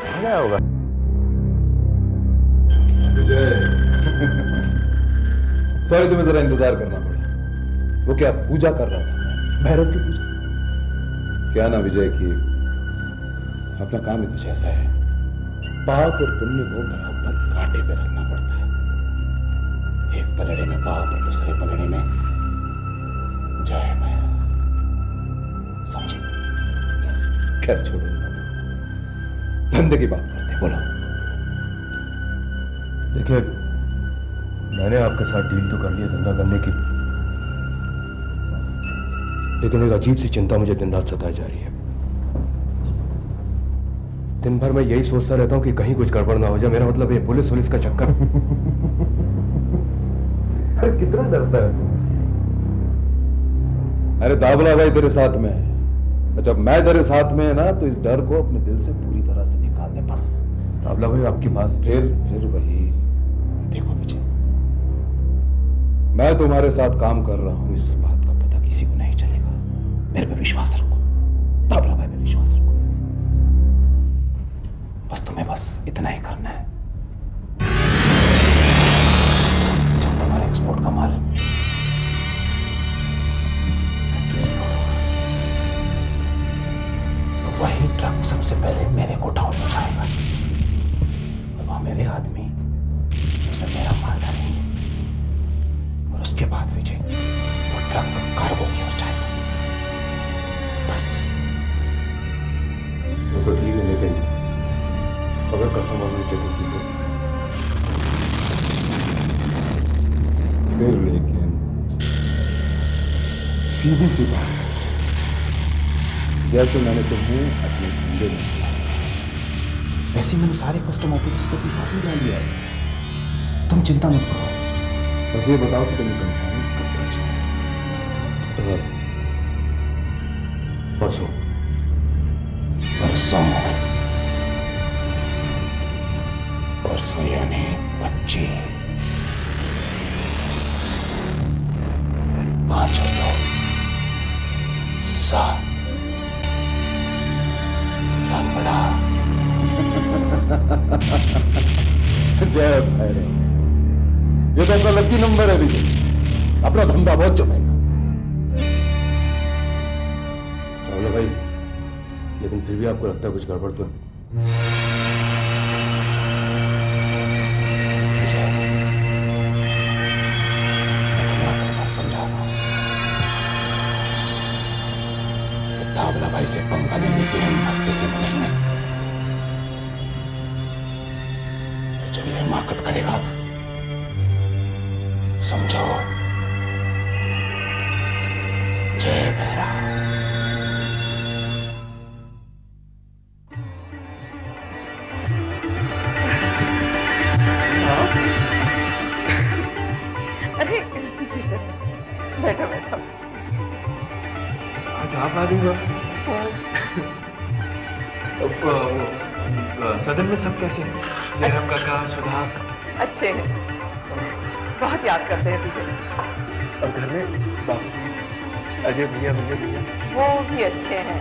कहाँ गया होगा? सॉरी, तुम्हें जरा इंतजार करना पड़ा। वो क्या पूजा कर रहा था? भैरव की पूजा? क्या ना विजय की अपना काम ही कुछ ऐसा है, पाप और पुण्य को बराबर कांटे पे रखना पड़ता है। एक पलड़े में पाप और दूसरे पलड़े में जय भैरव, समझे? खैर छोड़ो, धंधे की बात करते। बोलो। देखिए, मैंने आपके साथ डील तो कर लिया धंधा करने की, लेकिन एक अजीब सी चिंता मुझे दिन रात सताई जा रही है। दिन भर मैं यही सोचता रहता हूं कि कहीं कुछ गड़बड़ ना हो जाए। मेरा मतलब ये पुलिस का चक्कर। अरे कितना डरता है तू? अरे दाबला भाई तेरे साथ में है, जब मैं तेरे साथ में है ना तो इस डर को अपने दिल से पूरी तरह से निकाल दे बस। दाबला भाई आपकी बात फिर वही। देखो विजय, मैं तुम्हारे साथ काम कर रहा हूं, इस बात का पता किसी को नहीं चलेगा। मेरे पे विश्वास रखो, दाबला भाई पे विश्वास रखो। बस तुम्हें बस इतना ही करना है। जब तुम्हारे एक्सपोर्ट का माल फैक्ट्री से लोड होगा तो वही ट्रक सबसे पहले मेरे गोडाउन में जाएगा और वहां मेरे आदमी उसमें मेरा माल डालेंगे और उसके बाद विजय वो ट्रक कार्गो की ओर जाएगा। बस। वो तो ठीक है, लेकिन अगर कस्टमर ने चेकिंग की तो फिर लेकिन सीधी सी बात है, जैसे मैंने तुम्हें अपने धंधे में बुलाया वैसे मैंने सारे कस्टम ऑफिसर्स को भी साथ में डाल दिया है। तुम चिंता मत करो, बस ये बताओ कि तुम्हें कंसाइनमेंट कब दर्ज है? परसों। परसों? परसों यानी 25। 5 और 2 7। लाल बड़ा। जय भैरव, ये तो अपना लकी नंबर है विजय, अपना धंधा बहुत जमेगा। रावला भाई, लेकिन फिर भी आपको लगता है कुछ गड़बड़ तो है? विजय, मैं तुम्हें आखिरी बार समझा रहा हूं कि दाबला भाई से पंगा लेने की हिम्मत किसी में नहीं है। जो ये हिमाकत करेगा समझो जय भैरव। अरे बैठो बैठो। आज आप आ गई हो? सदन में सब कैसे हैं? जयराम काका, सुधा? अच्छे हैं, बहुत याद करते हैं तुझे। और घर में बाबूजी, अजय भैया, विजय भैया? वो भी अच्छे हैं।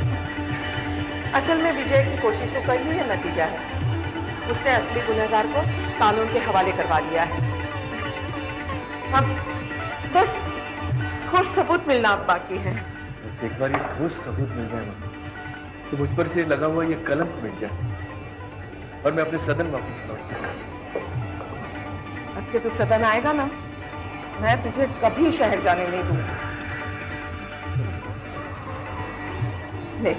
असल में विजय की कोशिशों का ही ये नतीजा है। उसने असली गुनहगार को कानून के हवाले करवा दिया है। अब बस ठोस सबूत मिलना अब बाकी है। बस एक बार ये ठोस सबूत मिल जाए ना, तो मुझ पर से लगा हुआ ये कलंक मिट जाए और मैं अपने सदन वापस लौट सकूं। अब के तू सदन आएगा ना, मैं तुझे कभी शहर जाने नहीं दूंगा। ले,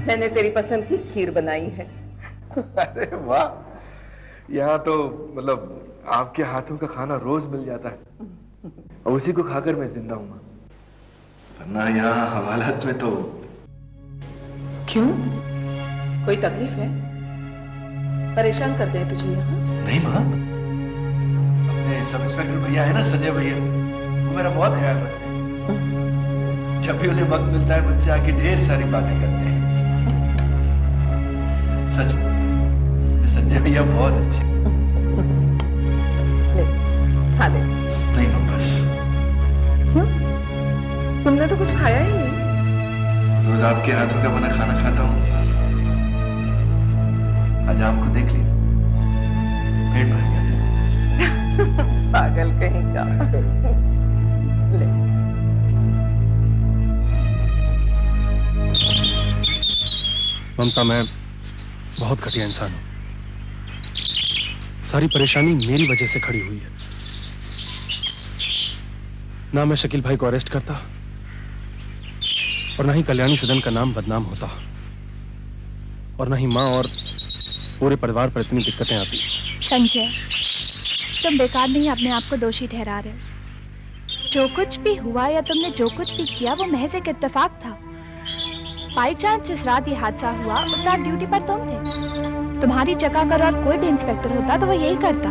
मैंने तेरी पसंद की खीर बनाई है। अरे वाह, यहाँ तो मतलब आपके हाथों का खाना रोज मिल जाता है और उसी को खाकर मैं जिंदा हूँ। वरना यहाँ हवालात में तो। क्यों, कोई तकलीफ है? परेशान करते हैं तुझे यहाँ? नहीं माँ, अपने सब इंस्पेक्टर भैया है ना, संजय भैया, वो मेरा बहुत ख्याल रखते हैं। जब भी उन्हें वक्त मिलता है मुझसे आके ढेर सारी बातें करते हैं। सच में संजय भैया बहुत अच्छे। हाँ ले। नहीं माँ, बस। तुमने तो कुछ खाया ही नहीं। रोज आपके हाथों का बना खाना खाता हूँ, आज आपको देख लिया, पेट भर गया मेरा। पागल कहीं का। ले। ममता, मैं बहुत घटिया इंसान हूं। सारी परेशानी मेरी वजह से खड़ी हुई है। ना मैं शकील भाई को अरेस्ट करता और ना ही कल्याणी सदन का नाम बदनाम होता और ना ही माँ और पूरे परिवार पर इतनी दिक्कतें आती। संजय, तुम बेकार नहीं अपने आप को दोषी ठहरा रहे हो। जो कुछ भी हुआ या तुमने जो कुछ भी किया वो महज एक इत्तेफाक था। बाई चांस जिस रात ये हादसा हुआ उस रात ड्यूटी पर तुम थे। तुम्हारी जगह कर और कोई भी इंस्पेक्टर होता तो वो यही करता।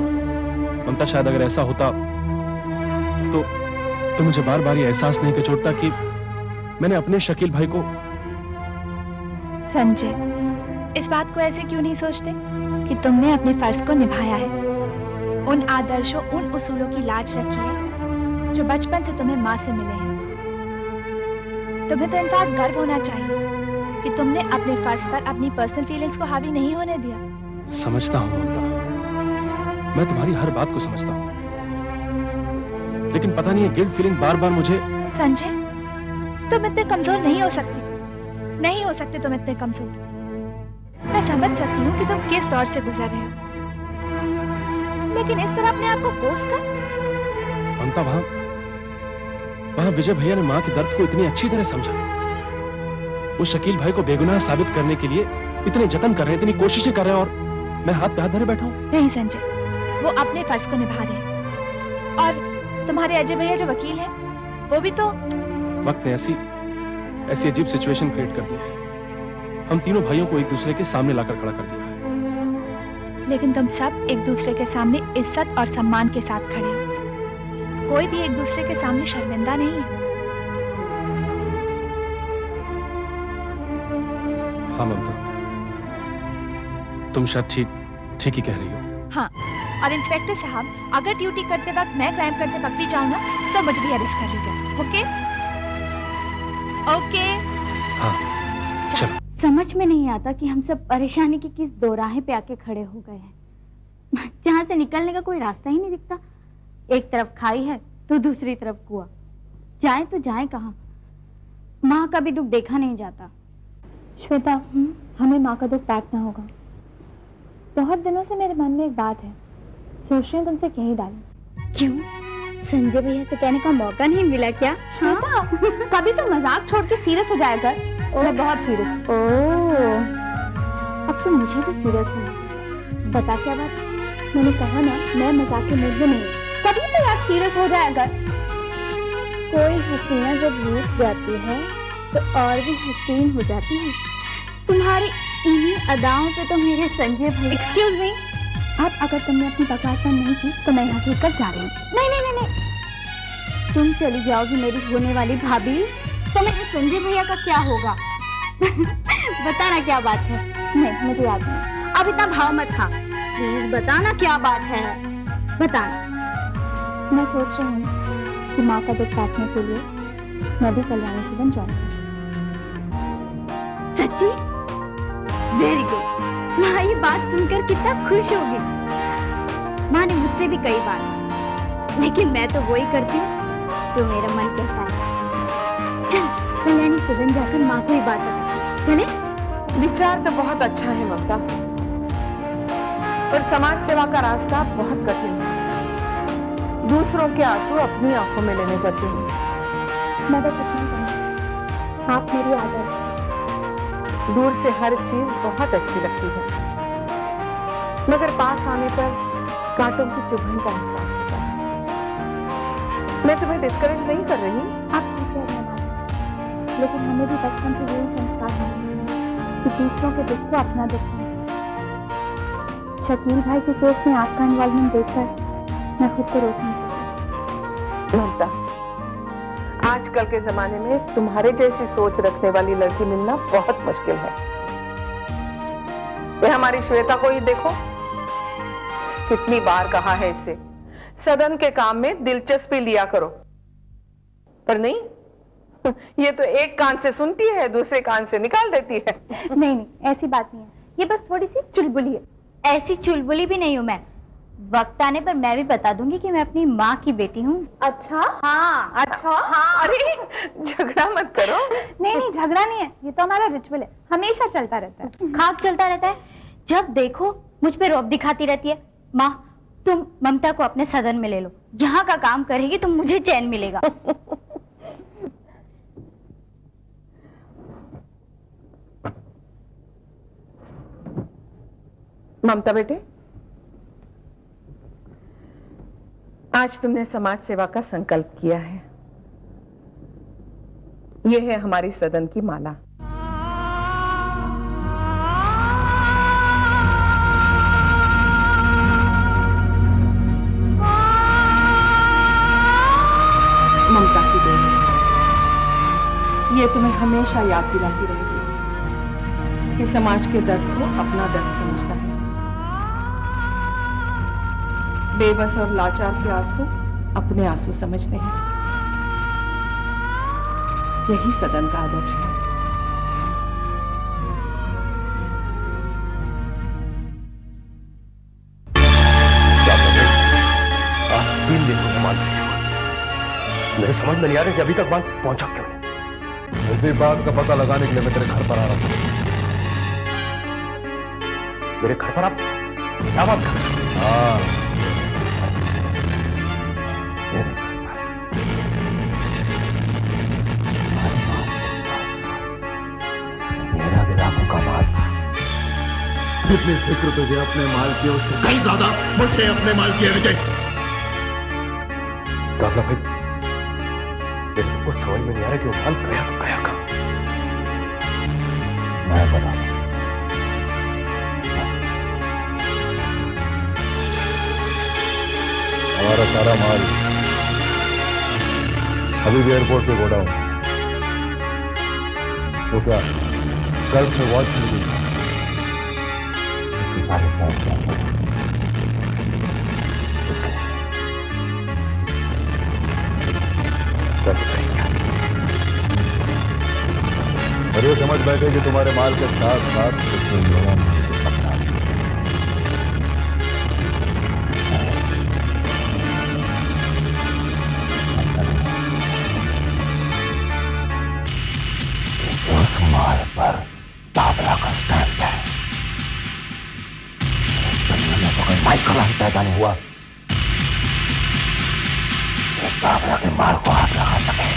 ममता, शायद अगर ऐसा होता तो मुझे बार बार ये एहसास नहीं कचोटता कि मैंने अपने शकील भाई को। संजय, इस बात को ऐसे क्यों नहीं सोचते कि तुमने अपने फर्ज को निभाया है, उन आदर्शों, उन उसूलों की लाज रखी है जो बचपन से तुम्हें माँ से मिले हैं। तुम्हें तो इनका गर्व होना चाहिए कि तुमने अपने फर्ज पर अपनी पर्सनल फीलिंग्स को हावी नहीं होने दिया। समझता हूँ ममता, मैं तुम्हारी हर बात को समझता हूँ, लेकिन पता नहीं है गिल्ट फीलिंग बार बार मुझे। संजय, तुम इतने कमजोर नहीं हो सकते, नहीं हो सकते तुम इतने कमजोर। मैं समझ सकती हूँ कि तुम किस दौर से गुजर रहे हो, लेकिन इस तरह अपने आप को कोस कर। ममता, वहां विजय भैया ने माँ के दर्द को इतनी अच्छी तरह समझा। वो शकील भाई को बेगुनाह साबित करने के लिए इतने जतन कर रहे हैं, इतनी कोशिशें कर रहे हैं, और मैं हाथ पे हाथ धरे बैठा हूँ। नहीं संजय, वो अपने फर्ज को निभा रहे हैं, और तुम्हारे अजय भैया जो वकील हैं, वो भी तो। वक्त ने ऐसी अजीब सिचुएशन क्रिएट कर दी है। हम तीनों भाइयों को एक दूसरे के सामने लाकर खड़ा कर दिया है। लेकिन तुम सब एक दूसरे के सामने इज्जत और सम्मान के साथ खड़े हो। कोई भी एक दूसरे के सामने शर्मिंदा नहीं है। हाँ ममता, तुम शायद ठीक ही कह रही हो। हाँ, और इंस्पेक्टर साहब, अगर ड्यूटी करते वक्त मैं क्राइम करते पकड़ी जाऊं ना, तो मुझे भी अरेस्ट कर लीजिए। ओके? ओके? हाँ, चलो। समझ में नहीं आता कि हम सब परेशानी की किस दोराहे पे आके खड़े हो गए हैं, जहाँ से निकलने का कोई रास्ता ही नहीं दिखता। एक तरफ खाई है तो दूसरी तरफ कुआं। जाए तो जाए कहाँ? माँ का भी दुख देखा नहीं जाता। श्वेता, हमें माँ का दुख काटना होगा। बहुत दिनों से मेरे मन में एक बात है, सोच रही हूँ तुमसे कह ही डालूं। क्यों? संजय भैया से कहने का मौका नहीं मिला क्या? श्वेता, कभी तो मजाक छोड़ के सीरियस हो जाया कर। मैं बहुत सीरियस हूँ। अब तो मुझे भी सीरियस हूँ। बता क्या बात? मैंने कहा ना, मैं मजाक के मूड में नहीं। कभी तो यार सीरियस हो जाया कर। कोई हसीना जब रूठ जाती है तो और भी हसीन हो जाती है। तुम्हारी इन्हीं अदाओं पे तो मेरे संजय भाई। एक्सक्यूज मी, अब अगर तुमने अपनी बकवास बंद नहीं की तो मैं यहाँ से उठकर जा रही हूँ। नहीं नहीं नहीं नहीं, तुम चली जाओगी मेरी होने वाली भाभी, तो मेरे संजय भैया का क्या होगा? बताना क्या बात है? नहीं, मुझे याद नहीं। अब इतना भाव मत खा, प्लीज बताना क्या बात है, बताना। मैं सोच रही हूँ कि माँ का दुख काटने के लिए मैं भी कल्याणी सदन ज्वाइन करूँ। सच्ची? Very good. माँ ये बात सुनकर कितना खुश होगी। माँ ने मुझसे भी कई बार, लेकिन मैं तो वही करती हूँ जो मेरा मन कहता है। चल कल्याणी सदन जाकर माँ को ही बात करते। चले? विचार तो बहुत अच्छा है ममता, पर समाज सेवा का रास्ता बहुत कठिन है। दूसरों के आंसू अपनी आंखों में लेने पड़ते हैं। मैं बस इतना कहूँगी, आप मेरी आदर्श। दूर से हर चीज बहुत अच्छी लगती है, मगर पास आने पर कांटों की चुभन का एहसास होता है। मैं तुम्हें डिस्करेज नहीं कर रही। आप ठीक कह रहे हैं, लेकिन हमें भी बचपन से यही संस्कार मिले कि दूसरों के दुख को अपना दुख समझें। शकील भाई के केस में आपका इन्वॉल्वमेंट देखकर मैं खुद को रोक नहीं सकती। ममता, आजकल के जमाने में तुम्हारे जैसी सोच रखने वाली लड़की मिलना बहुत मुश्किल है। वे हमारी श्वेता को ही देखो, कितनी बार कहा है इससे सदन के काम में दिलचस्पी लिया करो, पर नहीं, ये तो एक कान से सुनती है, दूसरे कान से निकाल देती है। नहीं नहीं, ऐसी बात नहीं है, ये बस थोड़ी सी चुलबुली है। ऐसी चुलबुली भी नहीं हूँ मैं। वक्त आने पर मैं भी बता दूंगी कि मैं अपनी माँ की बेटी हूँ। अच्छा? हाँ। अच्छा? हाँ। अरे झगड़ा मत करो। नहीं नहीं, झगड़ा नहीं है, ये तो हमारा रिचुअल है, हमेशा चलता रहता है। खाक चलता रहता है। जब देखो मुझ पे रौब दिखाती रहती है। माँ, तुम ममता को अपने सदन में ले लो, यहाँ का काम करेगी तो मुझे चैन मिलेगा। ममता बेटे, आज तुमने समाज सेवा का संकल्प किया है। यह है हमारी सदन की माला। ममता की देन है। ये तुम्हें हमेशा याद दिलाती रहेगी कि समाज के दर्द को अपना दर्द समझना है। बेबस और लाचार के आंसू अपने आंसू समझने हैं। यही सदन का आदर्श है। आज 3 दिन हो गए माल भेजे हुए। मेरे समझ में नहीं आ रहा कि अभी तक माल पहुंचा क्यों नहीं। इसी बात का पता लगाने के लिए मैं तेरे घर पर आ रहा था। मेरे घर पर आप क्या बात कर रहे हैं? हाँ, मेरा गिलाफों का माल जितनी फिक्र तुझे अपने माल की उससे कहीं ज्यादा मुझे अपने माल की है विजय। दादा भाई, मेरे को समझ में नहीं आ रहा कि वो माल गया तो गया कहाँ। मैं बता हमारा सारा माल अभी भी एयरपोर्ट पे गोडाउन। तो क्या कल से वॉच मिल गई? और ये समझ बैठे कि तुम्हारे माल के साथ साथ कितने लोगों ने अपना उस माल पर ताबला का स्टैंप है। दुनिया में तो कोई माइकल ही पैदा नहीं हुआ ताबला के माल को हाथ लगा सके।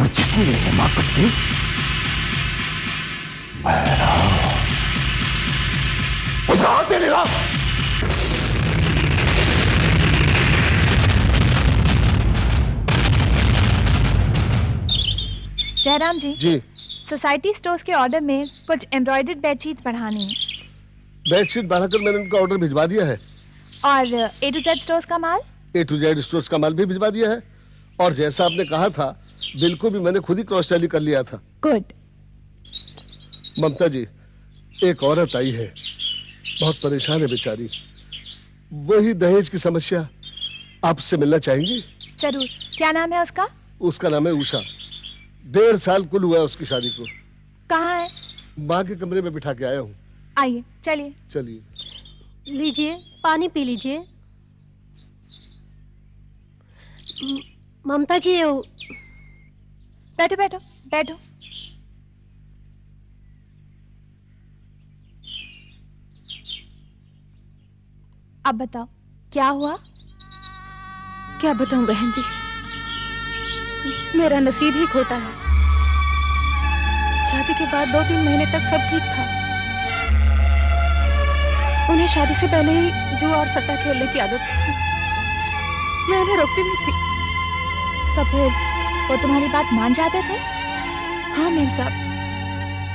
और जिसने ये हिमाकत की उसे हाथ दे लेगा। जयराम जी जी, सोसाइटी स्टोर्स के ऑर्डर में कुछ एम्ब्रॉयडर्ड बेडशीट्स बढ़ानी है बेडशीट बढ़ाकर मैंने उनका ऑर्डर भिजवा दिया है। और A to Z स्टोर्स का माल A to Z स्टोर्स का माल भी भिजवा दिया है। और जैसा आपने कहा था बिल को भी मैंने खुद ही क्रॉस टैली कर लिया था। गुड। ममता जी, एक औरत आई है, बहुत परेशान है बेचारी। वही दहेज की समस्या, आपसे मिलना चाहेंगी? जरूर। क्या नाम है उसका? उसका नाम है उषा। 1.5 साल कुल हुआ है उसकी शादी को। कहाँ है? माँ के कमरे में बिठा के आया हूँ। आइए, चलिए। चलिए। लीजिए, पानी पी लीजिए। ममता जी, बैठो बैठो बैठो। अब बताओ क्या हुआ? क्या बताऊं बहन जी, मेरा नसीब ही खोटा है। शादी के बाद 2-3 महीने तक सब ठीक था। उन्हें शादी से पहले ही जुआ और सट्टा खेलने की आदत थी। मैं उन्हें रोकती भी थी। तो फिर वो तुम्हारी बात मान जाते थे? हाँ मेम साहब,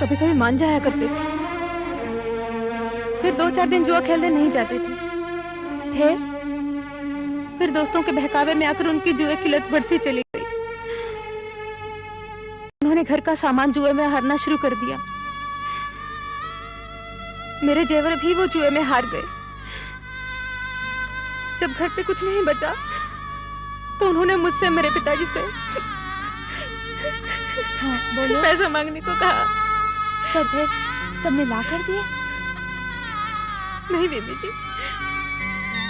कभी कभी मान जाया करते थे। फिर 2-4 दिन जुआ खेलने नहीं जाते थे। फिर दोस्तों के बहकावे में आकर उनकी जुए की लत बढ़ती चली गई। उन्होंने घर का सामान जुए में हारना शुरू कर दिया। मेरे जेवर भी वो जुए में हार गए। जब घर पे कुछ नहीं बचा तो उन्होंने मुझसे मेरे पिताजी से हाँ, बोलो। पैसा मांगने को कहा। तो फिर तुमने ला कर दिए? नहीं बेबी जी,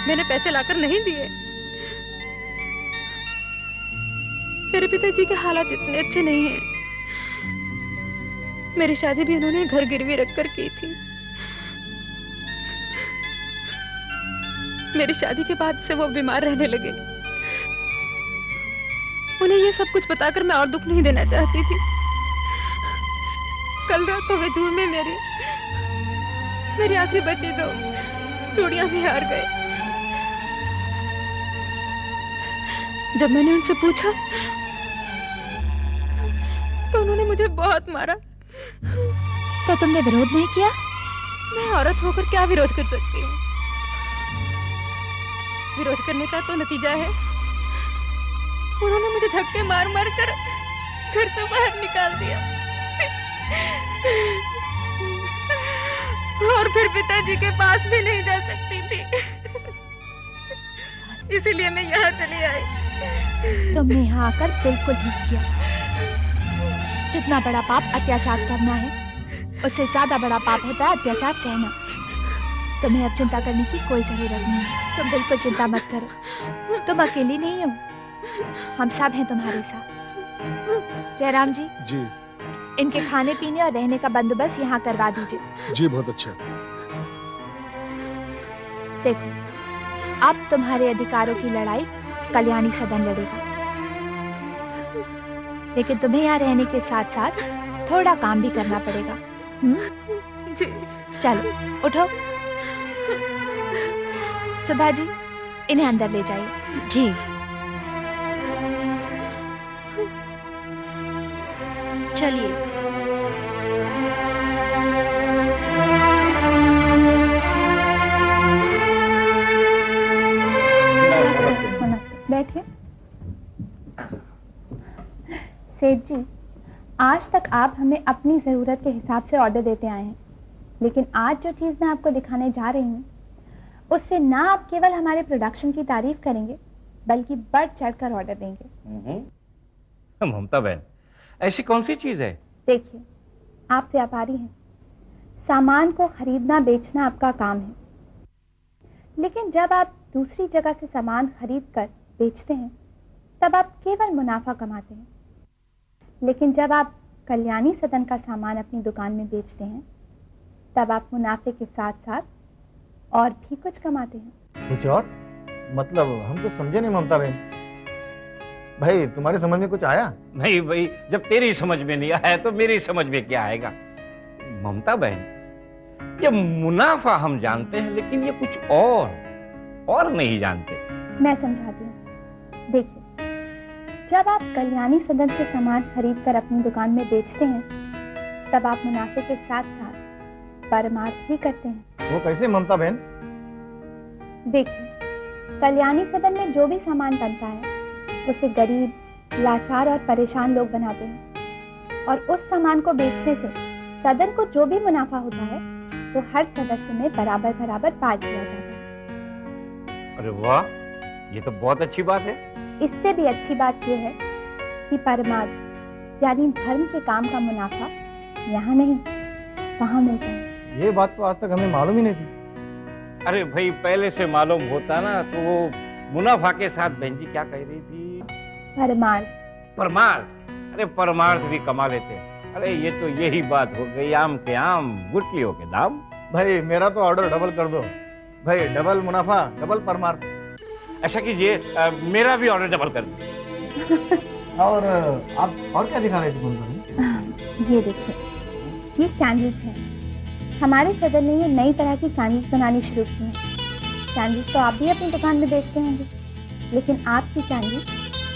मैंने पैसे लाकर नहीं दिए। मेरे पिताजी के हालात इतने अच्छे नहीं हैं। मेरी शादी भी उन्होंने घर गिरवी रखकर की थी। मेरी शादी के बाद से वो बीमार रहने लगे। उन्हें ये सब कुछ बताकर मैं और दुख नहीं देना चाहती थी। कल रात तो वे जुए में मेरी आखिरी बची 2 चूड़ियां भी हार गए। जब मैंने उनसे पूछा तो उन्होंने मुझे बहुत मारा। तो तुमने विरोध नहीं किया? मैं औरत होकर क्या विरोध कर सकती हूँ? विरोध करने का तो नतीजा है उन्होंने मुझे धक्के मार मार कर घर से बाहर निकाल दिया। और फिर पिताजी के पास भी नहीं जा सकती थी। इसीलिए मैं यहाँ चली आई। तुमने यहाँ आकर बिल्कुल ठीक किया। जितना बड़ा पाप अत्याचार करना है, उससे ज्यादा बड़ा पाप होता है अत्याचार सहना। तुम्हें अब चिंता करने की कोई जरूरत नहीं है। तुम बिल्कुल चिंता मत करो, तुम अकेली नहीं हो, हम सब हैं तुम्हारे साथ। जयराम जी, जी इनके खाने पीने और रहने का बंदोबस्त यहाँ करवा दीजिए। जी बहुत अच्छा। देखो, अब तुम्हारे अधिकारों की लड़ाई कल्याणी सदन लड़ेगा, लेकिन तुम्हें यहाँ रहने के साथ साथ थोड़ा काम भी करना पड़ेगा। जी। चलो उठो। सुधा जी, इन्हें अंदर ले जाइए। जी। चलिए। बैठिए। सेठ जी, आज तक आप हमें अपनी ज़रूरत के हिसाब से ऑर्डर देते आए हैं, लेकिन आज जो चीज़ मैं आपको दिखाने जा रही हूँ उससे ना आप केवल हमारे प्रोडक्शन की तारीफ करेंगे बल्कि बढ़ चढ़कर ऑर्डर देंगे। ममता बहन, ऐसी कौन सी चीज़ है? देखिए, आप व्यापारी हैं, सामान को खरीदना बेचना आपका काम है, लेकिन जब आप दूसरी जगह से सामान खरीद कर बेचते हैं तब आप केवल मुनाफा कमाते हैं, लेकिन जब आप कल्याणी सदन का सामान अपनी दुकान में बेचते हैं तब आप मुनाफे के साथ साथ और भी कुछ कमाते हैं। कुछ और? मतलब हम तो समझे नहीं ममता बहन। भाई तुम्हारी समझ में कुछ आया? नहीं भाई, जब तेरी समझ में नहीं आया तो मेरी समझ में क्या आएगा? ममता बहन, ये मुनाफा हम जानते हैं, लेकिन ये कुछ और नहीं जानते। मैं समझाती हूँ। देखिए, जब आप कल्याणी सदन से सामान खरीद कर अपनी दुकान में बेचते हैं तब आप मुनाफे के साथ साथ परमार्थ भी करते हैं। वो कैसे ममता बहन? देखिए, कल्याणी सदन में जो भी सामान बनता है उसे गरीब, लाचार और परेशान लोग बनाते हैं, और उस सामान को बेचने से सदन को जो भी मुनाफा होता है वो हर सदस्य में बराबर बराबर बांट दिया जाता है। अरे वाह, ये तो बहुत अच्छी बात है। इससे भी अच्छी बात यह है कि परमार्थ यानी धर्म के काम का मुनाफा यहाँ नहीं, वहाँ मिलता है। ये बात तो आज तक हमें मालूम ही नहीं थी। अरे भाई, पहले से मालूम होता ना तो वो मुनाफा के साथ बहन जी क्या कह रही थी? परमार्थ। अरे परमार्थ भी कमा लेते हैं। अरे ये तो यही बात हो गई, आम के आम गुठलियों के दाम। भाई मेरा तो ऑर्डर डबल कर दो भाई, डबल मुनाफा डबल परमार्थ। ऐसा कीजिए, मेरा भी ऑर्डर डबल कर दीजिए। और आप और क्या दिखा रहे थे? ये देखिए, ये कैंडल्स हैं। हमारे सदन ने ये नई तरह की कैंडल्स बनानी शुरू की हैं। कैंडल्स तो आप भी अपनी दुकान में बेचते होंगे, लेकिन आपकी कैंडल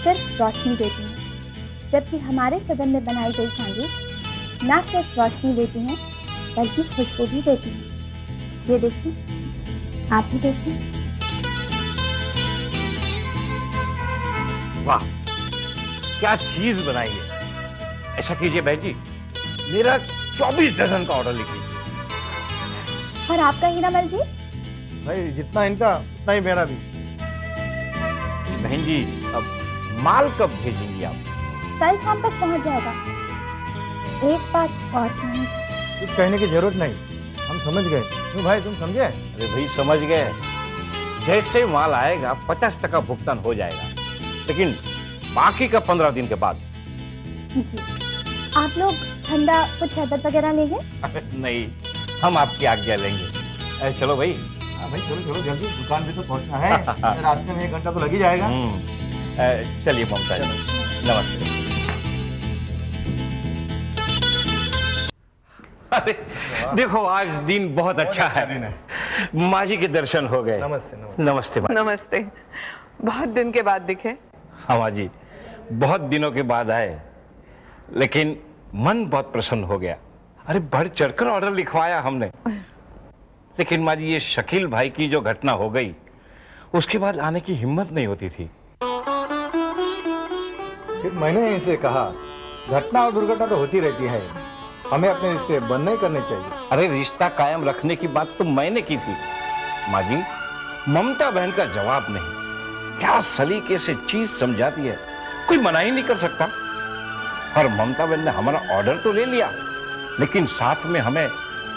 सिर्फ रोशनी देती हैं, जबकि हमारे सदन में बनाई गई कैंडल्स न सिर्फ रोशनी देती हैं बल्कि खुशबू भी देती हैं। ये देखिए, आप भी देखिए। वाह, क्या चीज बनाई है। ऐसा कीजिए बहन जी, मेरा 24 डजन का ऑर्डर लिखिए। और आपका हीरामल जी? भाई जितना इनका उतना ही मेरा भी। बहन जी, अब माल कब भेजेंगी आप? कल शाम तक पहुंच जाएगा। एक बात और कहूं, कुछ कहने की जरूरत नहीं, हम समझ गए। क्यों भाई, तुम समझे? अरे भाई समझ गए। जैसे माल आएगा 50% भुगतान हो जाएगा, लेकिन बाकी का 15 दिन के बाद। जी, आप लोग ठंडा कुछ शरबत वगैरह लेंगे? नहीं, हम आपकी आज्ञा लेंगे। चलो भाई। भाई चलो जल्दी, दुकान पे तो पहुंचना है। रास्ते में 1 घंटा तो लग ही जाएगा। चलिए ममता जी, नमस्ते। अरे देखो, आज दिन बहुत अच्छा है। माँ जी के दर्शन हो गए। नमस्ते। नमस्ते माँ। नमस्ते। बहुत दिन के बाद दिखे। हाँ माँ जी, बहुत दिनों के बाद आए, लेकिन मन बहुत प्रसन्न हो गया। अरे बढ़ चढ़कर ऑर्डर लिखवाया हमने। लेकिन माँ जी, ये शकील भाई की जो घटना हो गई, उसके बाद आने की हिम्मत नहीं होती थी। फिर मैंने इनसे कहा, घटना और दुर्घटना तो होती रहती है, हमें अपने रिश्ते बंद नहीं करने चाहिए। अरे रिश्ता कायम रखने की बात तो मैंने की थी माँ जी, ममता बहन का जवाब नहीं। क्या सलीके से चीज समझाती है, कोई मना ही नहीं कर सकता। और ममता बहन ने हमारा ऑर्डर तो ले लिया, लेकिन साथ में हमें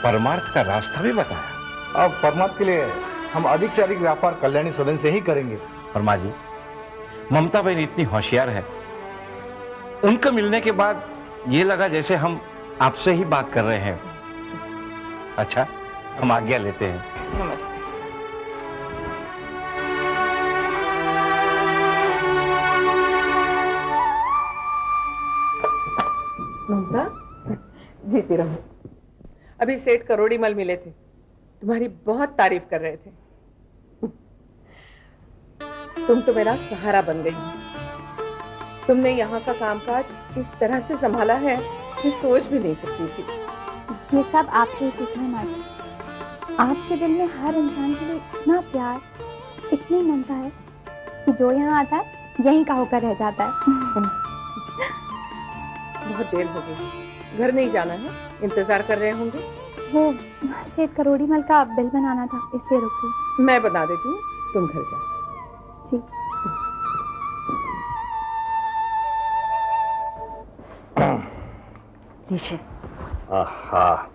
परमार्थ का रास्ता भी बताया। अब परमार्थ के लिए हम अधिक से अधिक व्यापार कल्याणी सदन से ही करेंगे। वर्मा जी, ममता बहन इतनी होशियार है, उनके मिलने के बाद ये लगा जैसे हम आपसे ही बात कर रहे हैं। अच्छा, हम आज्ञा लेते हैं। नमस्ते। ममता, जीती रहो। अभी सेठ करोड़ीमल मिले थे, तुम्हारी बहुत तारीफ कर रहे थे। तुम तो मेरा सहारा बन गई। तुमने यहाँ का कामकाज इस तरह से संभाला है कि सोच भी नहीं सकती थी। ये सब आपसे ही सीखना है माँ जी। आपके दिल में हर इंसान के लिए इतना प्यार, इतनी ममता है कि जो यहाँ आता है यहीं का होकर रह जाता है। बहुत देर हो गई, घर नहीं जाना है? इंतजार कर रहे होंगे। वो सेठ करोड़ीमल का बिल बनाना था, इसलिए रुकी। मैं बना देती हूँ, तुम घर जाओ। जी। लीजिए। आहा।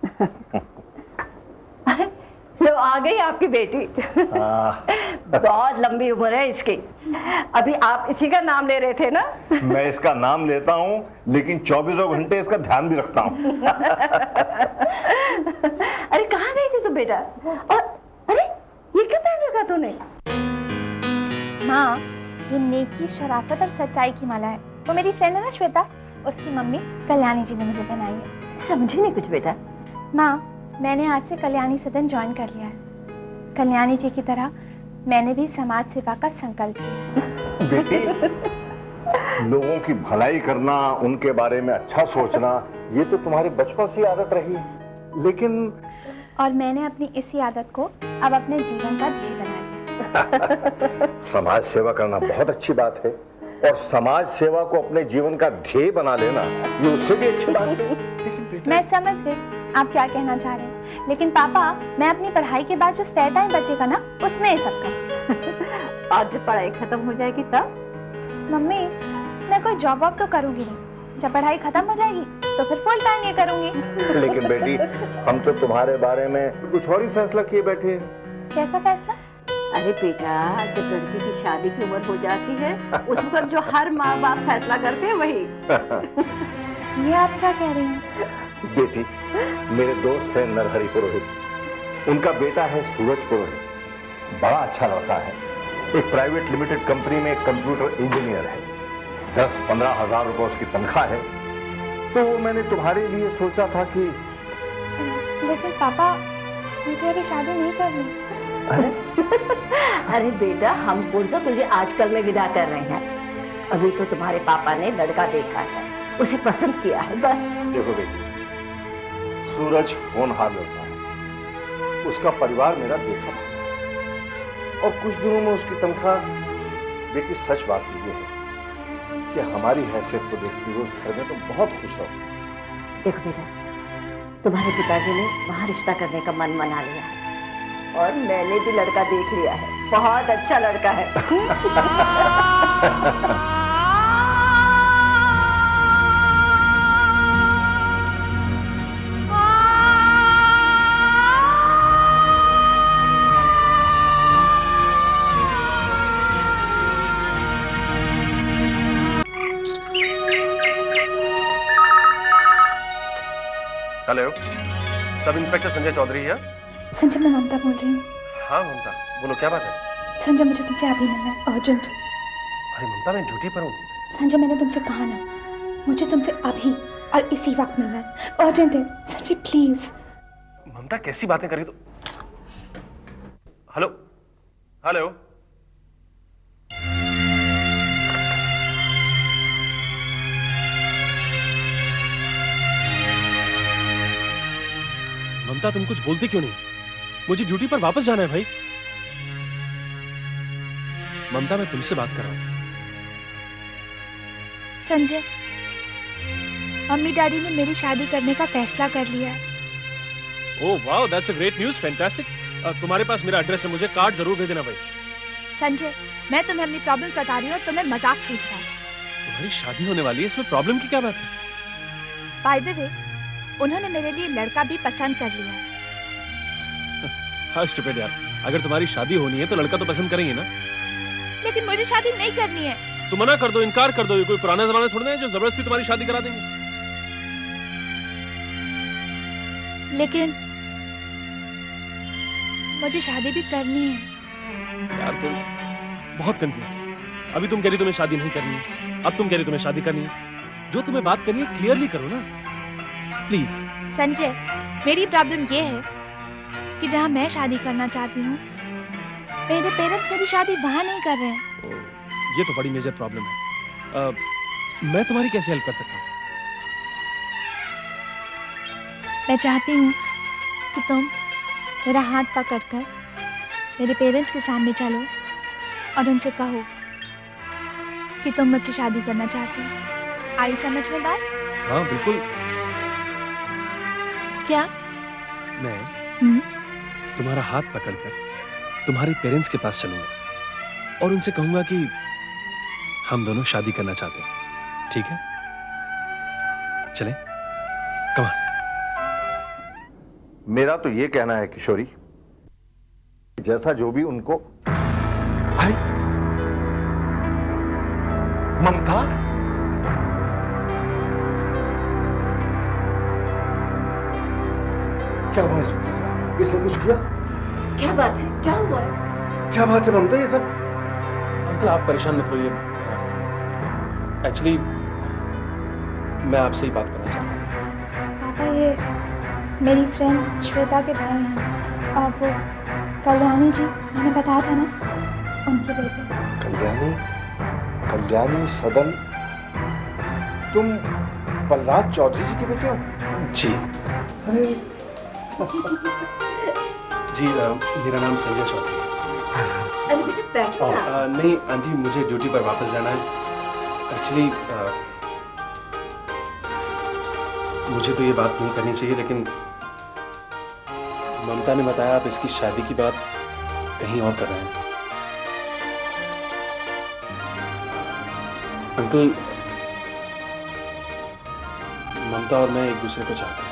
लो आ गई आपकी बेटी। बहुत लंबी उम्र है इसकी। अभी आप इसी का नाम ले रहे थे ना? मैं इसका नाम लेता हूँ, लेकिन 24 घंटे इसका ध्यान भी रखता हूँ। अरे कहाँ गई थी तू बेटा? और अरे ये क्या पहन रखा तूने? माँ, ये नेकी, शराफत और सच्चाई की माला है। वो मेरी फ्रेंड है ना श्वेता, उसकी मम्मी कल्याणी जी ने मुझे पहनाई है। समझी नहीं कुछ बेटा। माँ, मैंने आज से कल्याणी सदन ज्वाइन कर लिया है। कल्याणी जी की तरह मैंने भी समाज सेवा का संकल्प किया। बेटी, लोगों की भलाई करना, उनके बारे में अच्छा सोचना, ये तो तुम्हारी बचपन से आदत रही है। लेकिन और मैंने अपनी इसी आदत को अब अपने जीवन का ध्येय बना लिया। समाज सेवा करना बहुत अच्छी बात है, और समाज सेवा को अपने जीवन का ध्येय बना लेना, ये उससे भी अच्छी बात है। मैं समझ गई आप क्या कहना चाह रहे हैं, लेकिन पापा, मैं अपनी पढ़ाई के बाद जो स्पेयर टाइम बचेगा ना, उसमें ये सब करूं। और जब पढ़ाई खत्म हो जाएगी तब? मम्मी, मैं कोई जॉब वॉब तो करूंगी नहीं। जब पढ़ाई खत्म हो जाएगी तो फिर फुल टाइम ये करूंगी। लेकिन बेटी, हम तो तुम्हारे बारे में कुछ और ही फैसला किए बैठे हैं। कैसा फैसला? अरे बेटा, जब लड़की की शादी की उम्र हो जाती है, उस वक्त जो हर माँ बाप फैसला करते हैं वही। ये आप क्या कह रही हैं? बेटी, मेरे दोस्त हैं नरहरि पुरोहित, उनका बेटा है सूरज पुरोहित। बड़ा अच्छा लड़का है, एक प्राइवेट लिमिटेड कंपनी में कंप्यूटर इंजीनियर है। 10-15 हजार रुपए उसकी तनख्वाह है। तो मैंने तुम्हारे लिए सोचा था कि। लेकिन पापा, मुझे अभी शादी नहीं करनी। अरे बेटा, हम कौन सा तुझे आजकल में विदा कर रहे हैं। अभी तो तुम्हारे पापा ने लड़का देखा है, उसे पसंद किया है, बस। देखो बेटी, सूरज होनहार लड़का है, उसका परिवार मेरा देखा भाला है, और कुछ दिनों में उसकी तनख्वाह। बेटी, सच बात तो ये है कि हमारी हैसियत को देखते हुए उस घर में तुम बहुत खुश रहो। देखो बेटा, तुम्हारे पिताजी ने वहाँ रिश्ता करने का मन बना लिया है, और मैंने भी लड़का देख लिया है। बहुत अच्छा लड़का है। Hello, sub inspector Sanjay Chaudhary है? संजय, मैं ममता बोल रही हूँ। हाँ ममता, बोलो क्या बात है? संजय, मुझे तुमसे अभी मिलना है, अर्जेंट। अरे ममता, मैं ड्यूटी पर हूँ। संजय, मैंने तुमसे कहा ना, मुझे तुमसे अभी और इसी वक्त मिलना है, अर्जेंट है। संजय प्लीज। ममता, कैसी बातें कर रही तो? हेलो हेलो, ममता, तुम कुछ बोलती क्यों नहीं? मुझे ड्यूटी पर वापस जाना है भाई। ममता, मैं तुमसे बात कर रहा हूं। संजय, मम्मी डैडी ने मेरी शादी करने का फैसला कर लिया है। Oh wow, that's a great news, fantastic. तुम्हारे पास मेरा एड्रेस है, मुझे कार्ड जरूर भेज देना भाई। संजय, मैं तुम्हें अपनी प्रॉब्लम बता रही हूँ और तुम्हें मजाक सूझ रहा है। तुम्हारी शादी होने वाली है, इसमें प्रॉब्लम की क्या बात है? बाय द वे, उन्होंने मेरे लिए लड़का भी पसंद कर लिया। हाँ स्टूपिड यार, अगर तुम्हारी शादी होनी है तो लड़का तो पसंद करेंगे ना। लेकिन मुझे शादी नहीं करनी है। तो मना कर दो, इनकार कर दो। ये कोई पुराना जमाना थोड़ा ना है जो जबरदस्ती तुम्हारी शादी करा देंगे। लेकिन मुझे शादी भी करनी है। यार तुम बहुत कंफ्यूज हो। अभी तुम कह रही तुम्हें शादी नहीं करनी है, अब तुम कह रही तुम्हें शादी करनी है। जो तुम्हें बात करनी है क्लियरली करो ना प्लीज। संजय, मेरी प्रॉब्लम ये है कि जहाँ मैं शादी करना चाहती हूँ, मेरे पेरेंट्स मेरी शादी वहाँ नहीं कर रहे हैं। ये तो बड़ी मेजर प्रॉब्लम है। मैं तुम्हारी कैसे हेल्प कर सकता हूँ? मैं चाहती हूँ कि तुम मेरा हाथ पकड़कर मेरे पेरेंट्स के सामने चलो और उनसे कहो कि तुम मुझसे शादी करना चाहते हो। आई समझ में बात? हाँ बिल्कुल। क्या? मैं तुम्हारा हाथ पकड़कर तुम्हारे पेरेंट्स के पास चलूंगा और उनसे कहूंगा कि हम दोनों शादी करना चाहते हैं। ठीक है, चलें? Come on. मेरा तो ये कहना है किशोरी, जैसा जो भी उनको भाई ममता, क्या हुआ इसने कुछ किया? क्या बात है? क्या हुआ है? क्या बात है ममता? ये सब अंकल आप परेशान मत होइए। एक्चुअली मैं आपसे ही बात करना चाह रहा था। पापा, ये मेरी फ्रेंड श्वेता के भाई हैं और वो कल्याणी जी, मैंने बताया था ना, उनके बेटे। कल्याणी सदन, तुम बलराज चौधरी जी के बेटे हो? जी। अरे जी मेरा नाम संजय चौधरी है। अरे बेटा बैठो ना। नहीं आंटी, मुझे ड्यूटी पर वापस जाना है। एक्चुअली मुझे तो ये बात नहीं करनी चाहिए, लेकिन ममता ने बताया आप इसकी शादी की बात कहीं और कर रहे हैं। अंकल, ममता और मैं एक दूसरे को चाहते हैं।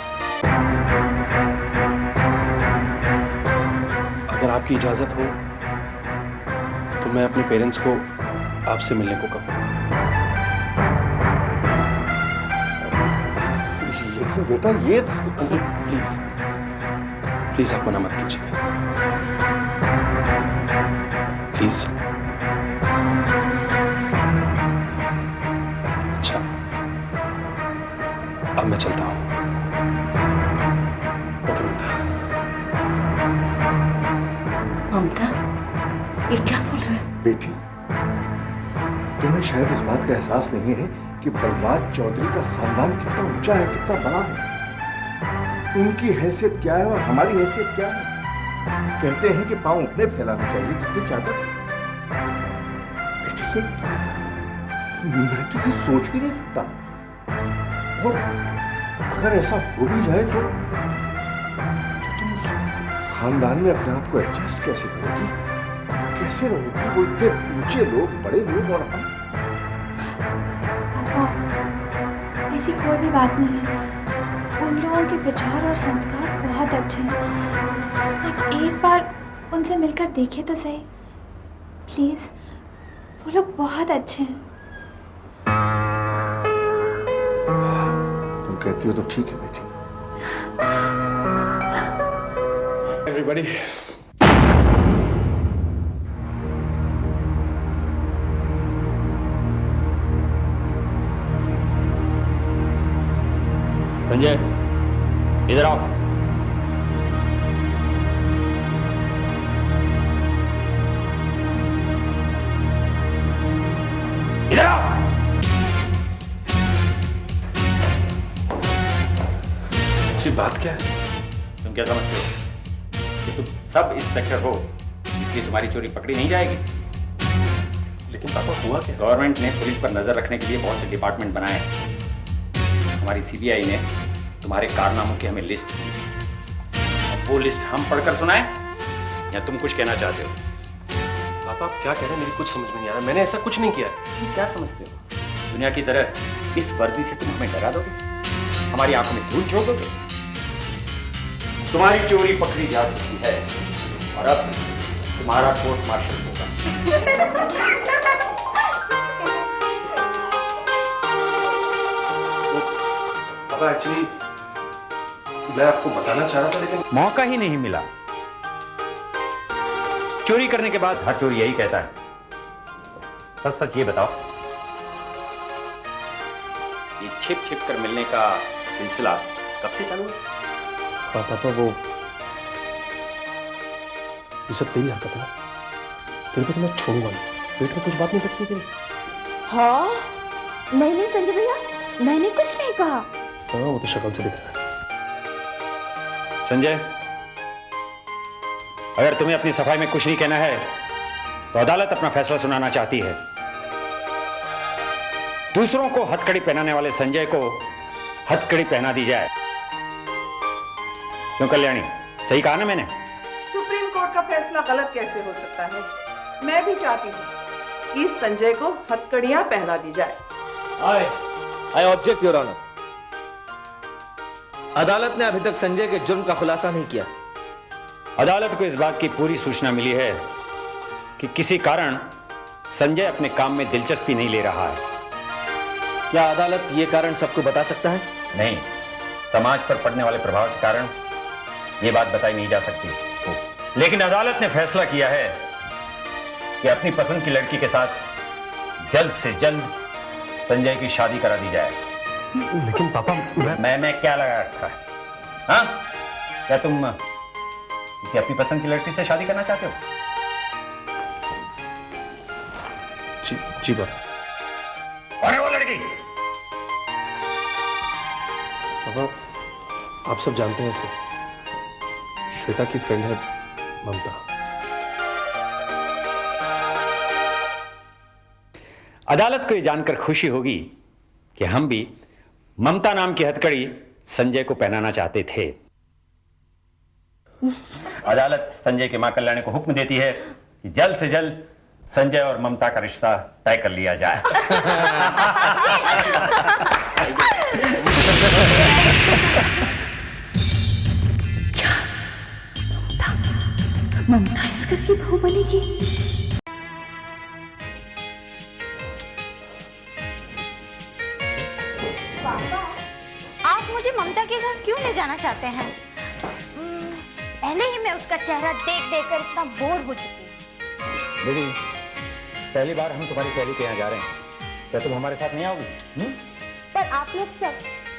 अगर आपकी इजाजत हो तो मैं अपने पेरेंट्स को आपसे मिलने को कहूँ। लेकिन बेटा ये प्लीज प्लीज आप मना मत कीजिएगा प्लीज। अच्छा, अब मैं चलता हूँ। ओके ममता। ममता, ये क्या बोल रहे हैं? बेटी, तुम्हें शायद इस बात का एहसास नहीं है कि बलराज चौधरी का खानदान कितना ऊंचा है, कितना बड़ा है। उनकी हैसियत क्या है और हमारी हैसियत क्या है। कहते हैं कि पांव उतने फैलाने चाहिए जितनी चादर। बेटी, मैं तो ये सोच भी नहीं सकता, और अगर ऐसा हो भी जाए तो तुम उस खानदान में अपने आप को एडजस्ट कैसे करोगी, कैसे रहोगी? वो इतने ऊंचे लोग, बड़े लोग, और हम। पापा, ऐसी कोई भी बात नहीं है। उन लोगों के विचार और संस्कार बहुत अच्छे हैं। आप एक बार उनसे मिलकर देखिए तो सही, प्लीज। वो लोग बहुत अच्छे हैं। तुम कहती हो तो ठीक है बेटी। एवरीबॉडी, संजय इधर आओ। इधर आओ। जी बात क्या है? तुम क्या समझते हो कि तुम सब इंस्पेक्टर हो इसलिए तुम्हारी चोरी पकड़ी नहीं जाएगी? लेकिन पापा हुआ क्या? गवर्नमेंट ने पुलिस पर नजर रखने के लिए बहुत से डिपार्टमेंट बनाए हैं। हमारी सीबीआई ने तुम्हारे कारनामों की हमें लिस्ट दी। अब वो लिस्ट हम पढ़कर सुनाएं या तुम कुछ कहना चाहते हो? पापा आप क्या कह रहे हैं, मेरी कुछ समझ में नहीं आ रहा। मैंने ऐसा कुछ नहीं किया है। तुम क्या समझते हो? दुनिया की तरह इस वर्दी से तुम हमें डरा दोगे, हमारी आंखों में धूल झोंक दोगे? तुम्हारी चोरी पकड़ी जा चुकी है और अब तुम्हारा कोर्ट मार्शल होगा। पापा एक्चुअली मैं आपको बताना चाह रहा था लेकिन मौका ही नहीं मिला। चोरी करने के बाद हर चोरी यही कहता है। सच सच ये बताओ, ये छिप छिप कर मिलने का सिलसिला कब से चालू है? हाँ पापा, वो ये सब तेरी हरकत है ना, तेरे को तो मैं छोड़ूंगा नहीं। पेट में कुछ बात नहीं लगती तेरी? हाँ नहीं संजय भैया, मैंने कुछ नहीं कहा। हाँ वो तो शक्ल से दिख रहा है। संजय, अगर तुम्हें अपनी सफाई में कुछ नहीं कहना है तो अदालत अपना फैसला सुनाना चाहती है। दूसरों को हथकड़ी पहनाने वाले संजय को हथकड़ी पहना दी जाए। क्यों कल्याणी, सही कहा ना मैंने? सुप्रीम कोर्ट का फैसला गलत कैसे हो सकता है? मैं भी चाहती हूँ कि इस संजय को हथकड़ियां पहना दी जाए। I object your honour. अदालत ने अभी तक संजय के जुर्म का खुलासा नहीं किया। अदालत को इस बात की पूरी सूचना मिली है कि किसी कारण संजय अपने काम में दिलचस्पी नहीं ले रहा है। क्या अदालत ये कारण सबको बता सकता है? नहीं, समाज पर पड़ने वाले प्रभाव के कारण यह बात बताई नहीं जा सकती। लेकिन अदालत ने फैसला किया है कि अपनी पसंद की लड़की के साथ जल्द से जल्द संजय की शादी करा दी जाए। लेकिन पापा मैं क्या लगा रखा है? हाँ, क्या तुम किसी अपनी पसंद की लड़की से शादी करना चाहते हो? जी बाबा। और है वो लड़की? पापा आप सब जानते हैं इसे, श्वेता की फ्रेंड है ममता। अदालत को यह जानकर खुशी होगी कि हम भी ममता नाम की हथकड़ी संजय को पहनाना चाहते थे। अदालत संजय की मां कल्याणी को हुक्म देती है कि जल्द से जल्द संजय और ममता का रिश्ता तय कर लिया जाए। क्या ममता इस घर की बहू बनेगी? आप मुझे ममता के घर क्यों ले जाना चाहते हैं? पहले ही मैं उसका चेहरा देख देख कर इतना बोर हो चुकी हूँ। दीदी, पहली बार हम तुम्हारी सहेली के यहाँ जा रहे हैं, क्या तुम हमारे साथ नहीं आओगी? पर आप लोग सब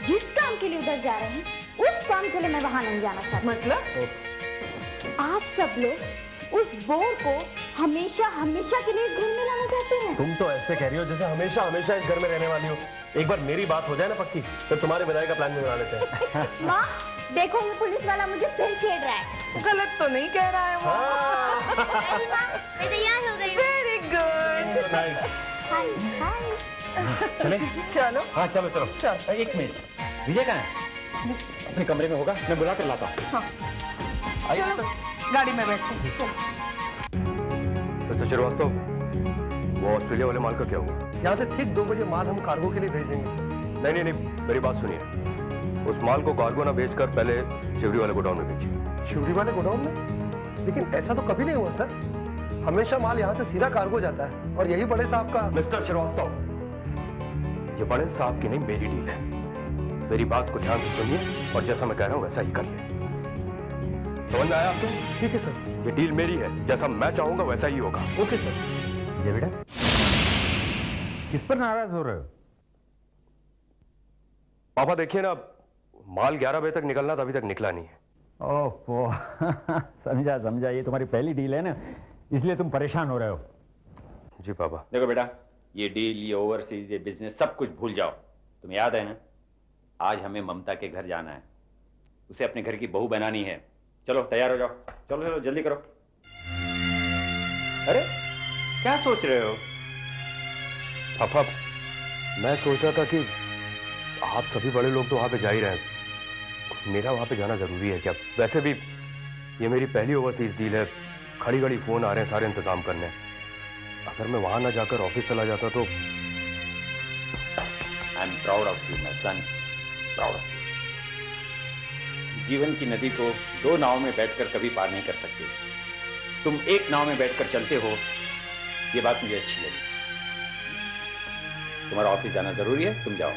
जिस काम के लिए उधर जा रहे हैं, उस काम के लिए मैं वहां नहीं जाना चाहती। मतलब? आप सब लोग उस बोर को हमेशा हमेशा के लिए इस घर में लाना चाहते हैं। तुम तो ऐसे कह रही हो जैसे हमेशा हमेशा इस घर में रहने वाली हो। एक बार मेरी बात हो जाए ना पक्की, फिर तुम्हारे विदाई का प्लान भी बना लेते हैं। माँ देखो, ये पुलिस वाला मुझे फिर छेड़ रहा है। गलत तो नहीं कह रहा है वो। मैं तैयार हो गई हूँ। Very good. Hi hi. चले? चलो। हाँ चलो चलो। चल एक मिनट, विजय कहाँ है? अपने कमरे में होगा, मैं बुला कर लाता हूँ। हाँ। चलो गाड़ी में बैठते हैं। मिस्टर श्रीवास्तव, वो ऑस्ट्रेलिया वाले माल का क्या हुआ? यहाँ से ठीक 2 बजे माल हम कार्गो के लिए भेज देंगे सर। नहीं, मेरी बात सुनिए। उस माल को कार्गो ना भेजकर पहले शिवरी वाले गोडाउन में भेजिए। शिवरी वाले गोडाउन में? लेकिन ऐसा तो कभी नहीं हुआ सर। हमेशा माल यहाँ से सीधा कार्गो जाता है और यही बड़े साहब का। मिस्टर श्रीवास्तव, ये बड़े साहब की नहीं, मेरी डील है। मेरी बात को ध्यान से सुनिए और जैसा मैं कह रहा हूँ वैसा ही करिए। समझ में आया आपको? ठीक है सर। ये डील मेरी है, जैसा मैं चाहूंगा वैसा ही होगा। Okay sir. ये बेटा किस पर नाराज हो रहे हो? पापा देखिए ना, माल 11 बजे तक निकलना था, अभी तक निकला नहीं है। ओह समझा, ये तुम्हारी पहली डील है ना, इसलिए तुम परेशान हो रहे हो। जी पापा। देखो बेटा, ये डील, ये ओवरसीज, ये बिजनेस, सब कुछ भूल जाओ। तुम्हें याद है ना, आज हमें ममता के घर जाना है, उसे अपने घर की बहू बनानी है। चलो तैयार हो जाओ, चलो चलो जल्दी करो। अरे क्या सोच रहे हो? पापा मैं सोच रहा था कि आप सभी बड़े लोग तो वहां पे जा ही रहे हैं, मेरा वहां पे जाना जरूरी है क्या? वैसे भी ये मेरी पहली ओवरसीज डील है, खड़ी खड़ी फोन आ रहे हैं सारे इंतजाम करने। अगर मैं वहां ना जाकर ऑफिस चला जाता तो। I am proud of you my son, proud of you. जीवन की नदी को दो नाव में बैठकर कभी पार नहीं कर सकते। तुम एक नाव में बैठकर चलते हो, ये बात मुझे अच्छी लगी। तुम्हारा ऑफिस जाना जरूरी है, तुम जाओ,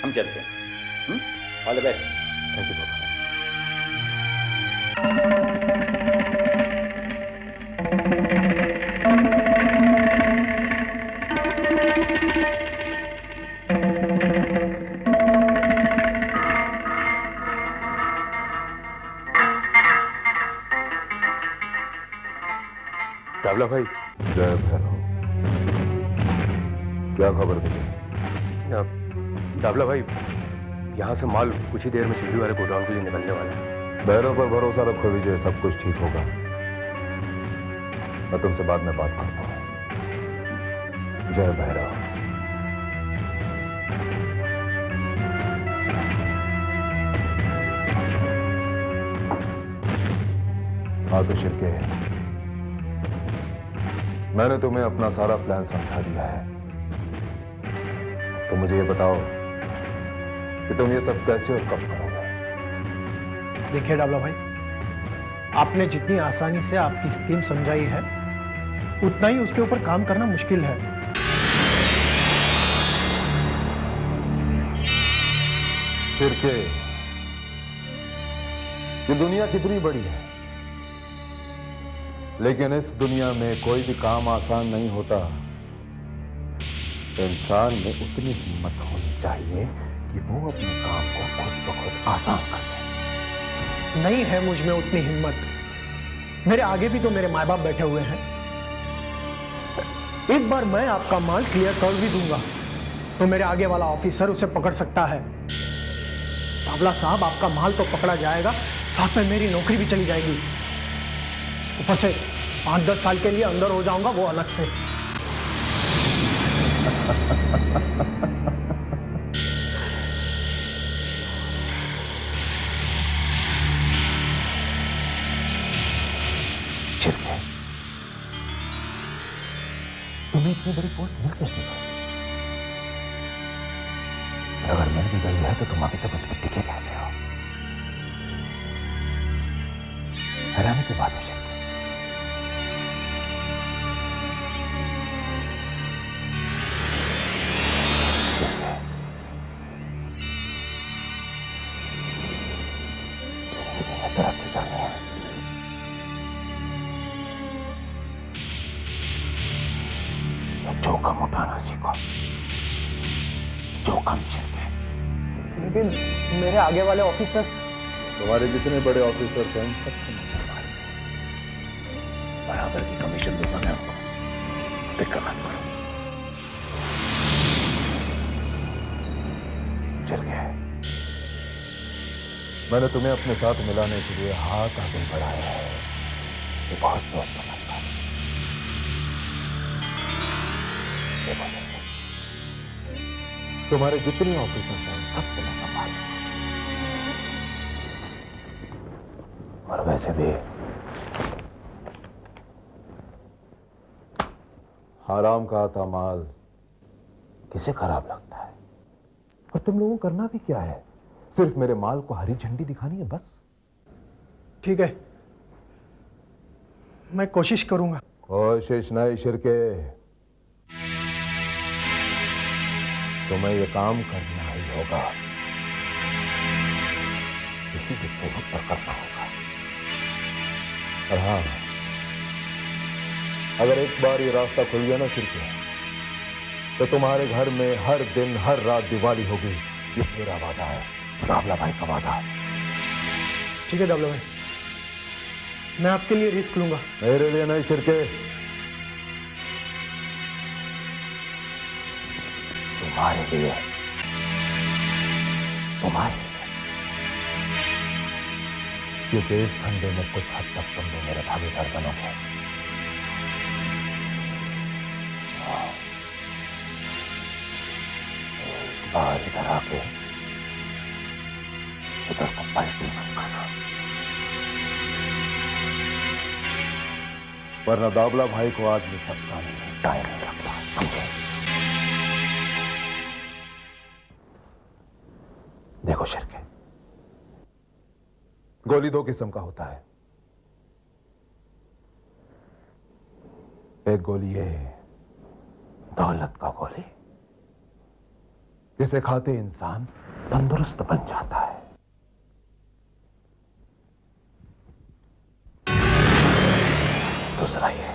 हम चलते हैं। All the best. Thank you Baba. Dawla भाई। जय भैरव। क्या खबर मुझे? डावला भाई, यहाँ से माल कुछ ही देर में शिवली वाले गोडाउन के लिए निकलने वाला है। भैरव पर भरोसा रखो विजय, सब कुछ ठीक होगा। मैं तुमसे बाद में बात करता हूँ। जय भैरव। हाँ तो शिरके, मैंने तुम्हें अपना सारा प्लान समझा दिया है। तो मुझे ये बताओ कि तुम ये सब कैसे और कब करोगे? देखिए डावला भाई, आपने जितनी आसानी से आपकी स्कीम समझाई है, उतना ही उसके ऊपर काम करना मुश्किल है। शिरके, ये दुनिया कितनी बड़ी है, लेकिन इस दुनिया में कोई भी काम आसान नहीं होता। इंसान में उतनी हिम्मत होनी चाहिए कि वो अपने काम को खुद ब खुद आसान कर दे। नहीं है मुझ में उतनी हिम्मत। मेरे आगे भी तो मेरे माँ बाप बैठे हुए हैं। एक बार मैं आपका माल क्लियर कर भी दूंगा तो मेरे आगे वाला ऑफिसर उसे पकड़ सकता है। डावला साहब, आपका माल तो पकड़ा जाएगा, साथ में मेरी नौकरी भी चली जाएगी। ऊपर से 5-10 साल के लिए अंदर हो जाऊंगा, वो अलग से। तुम्हें इतनी बड़ी पोस्ट मिल कैसे गई? अगर मिल भी गई है तो तुम अभी तक उस पर टिके कैसे हो? हैरानी की बात है। तरक्की करनी है। जोखिम उठाना सीखो। जोखिम सीखे। लेकिन मेरे आगे वाले ऑफिसर्स, तुम्हारे जितने बड़े ऑफिसर्स हैं सबको नजर मारेंगे। बराबर की कमीशन दूंगा मैं आपको, फिक्र मत करो। चल गया। मैंने तुम्हें अपने साथ मिलाने के लिए हाथ आगे बढ़ाया है, ये बहुत सोच समझता है। तुम्हारे जितने ऑफिसर्स हैं सबको मैं संभालूंगा। और वैसे भी हराम का आता माल किसे खराब लगता है? और तुम लोगों को करना भी क्या है? सिर्फ मेरे माल को हरी झंडी दिखानी है, बस। ठीक है, मैं कोशिश करूंगा। कोशिश नहीं शिरके, तुम्हें ये काम करना ही होगा। किसी भी कीमत पर करना होगा। और हाँ, अगर एक बार ये रास्ता खुल गया ना शिरके, तो तुम्हारे घर में हर दिन हर रात दिवाली होगी। ये मेरा वादा है, डावला भाई का वादा। ठीक है डावला भाई, मैं आपके लिए रिस्क लूंगा। मेरे लिए नहीं शिरके, तुम्हारे लिए। तुम्हारे लिए। क्योंकि इस धंधे में कुछ हद तक तुम भी मेरे भागीदार बनोगे। एक बार इधर आके इधर को पलटी मत करना। वरना दाबला भाई को आज मैं पत्ता नहीं टाइम नहीं रखता। विजय, देखो शिरके, गोली दो किस्म का होता है। एक गोली है दौलत का गोली, जिसे खाते इंसान तंदुरुस्त बन जाता है। दूसरा ये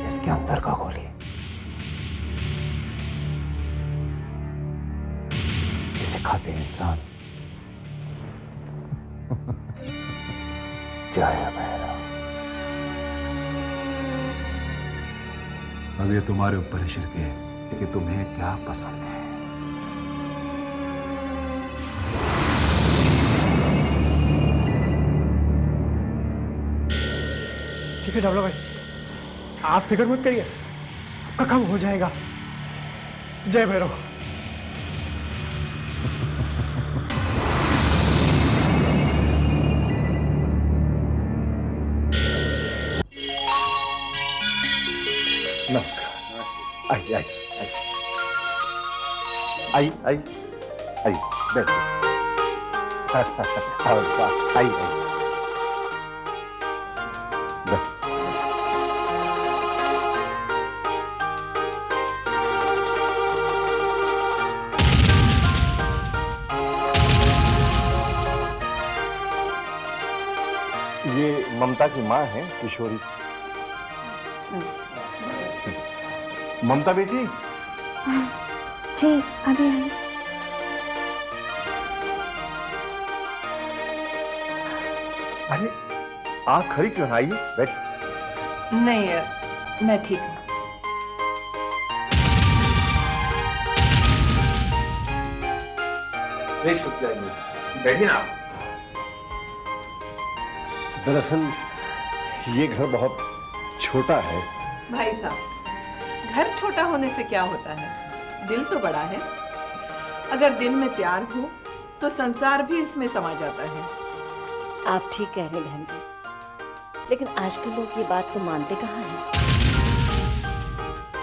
इसके अंदर का गोली, जिसे खाते इंसान जय भैरव। अब ये तुम्हारे ऊपर है शिरके कि तुम्हें क्या पसंद है। ठीक है डाबला भाई, आप फिक्र मत करिए, आपका काम हो जाएगा। जय भैरव। नमस्कार। आई आई आई आई आई बैठो। आई आई ये ममता की माँ है किशोरी। ममता बेटी। जी अभी आई। अरे आप खड़ी क्यों? आइए बैठ। नहीं, मैं ठीक हूँ। शुक्रिया, बैठिए ना आप। दरअसल ये घर बहुत छोटा है। भाई साहब, घर छोटा होने से क्या होता है, दिल तो बड़ा है। अगर दिल में प्यार हो तो संसार भी इसमें समा जाता है। आप ठीक कह रहे हैं बहन जी, लेकिन आजकल लोग ये बात को मानते कहाँ हैं।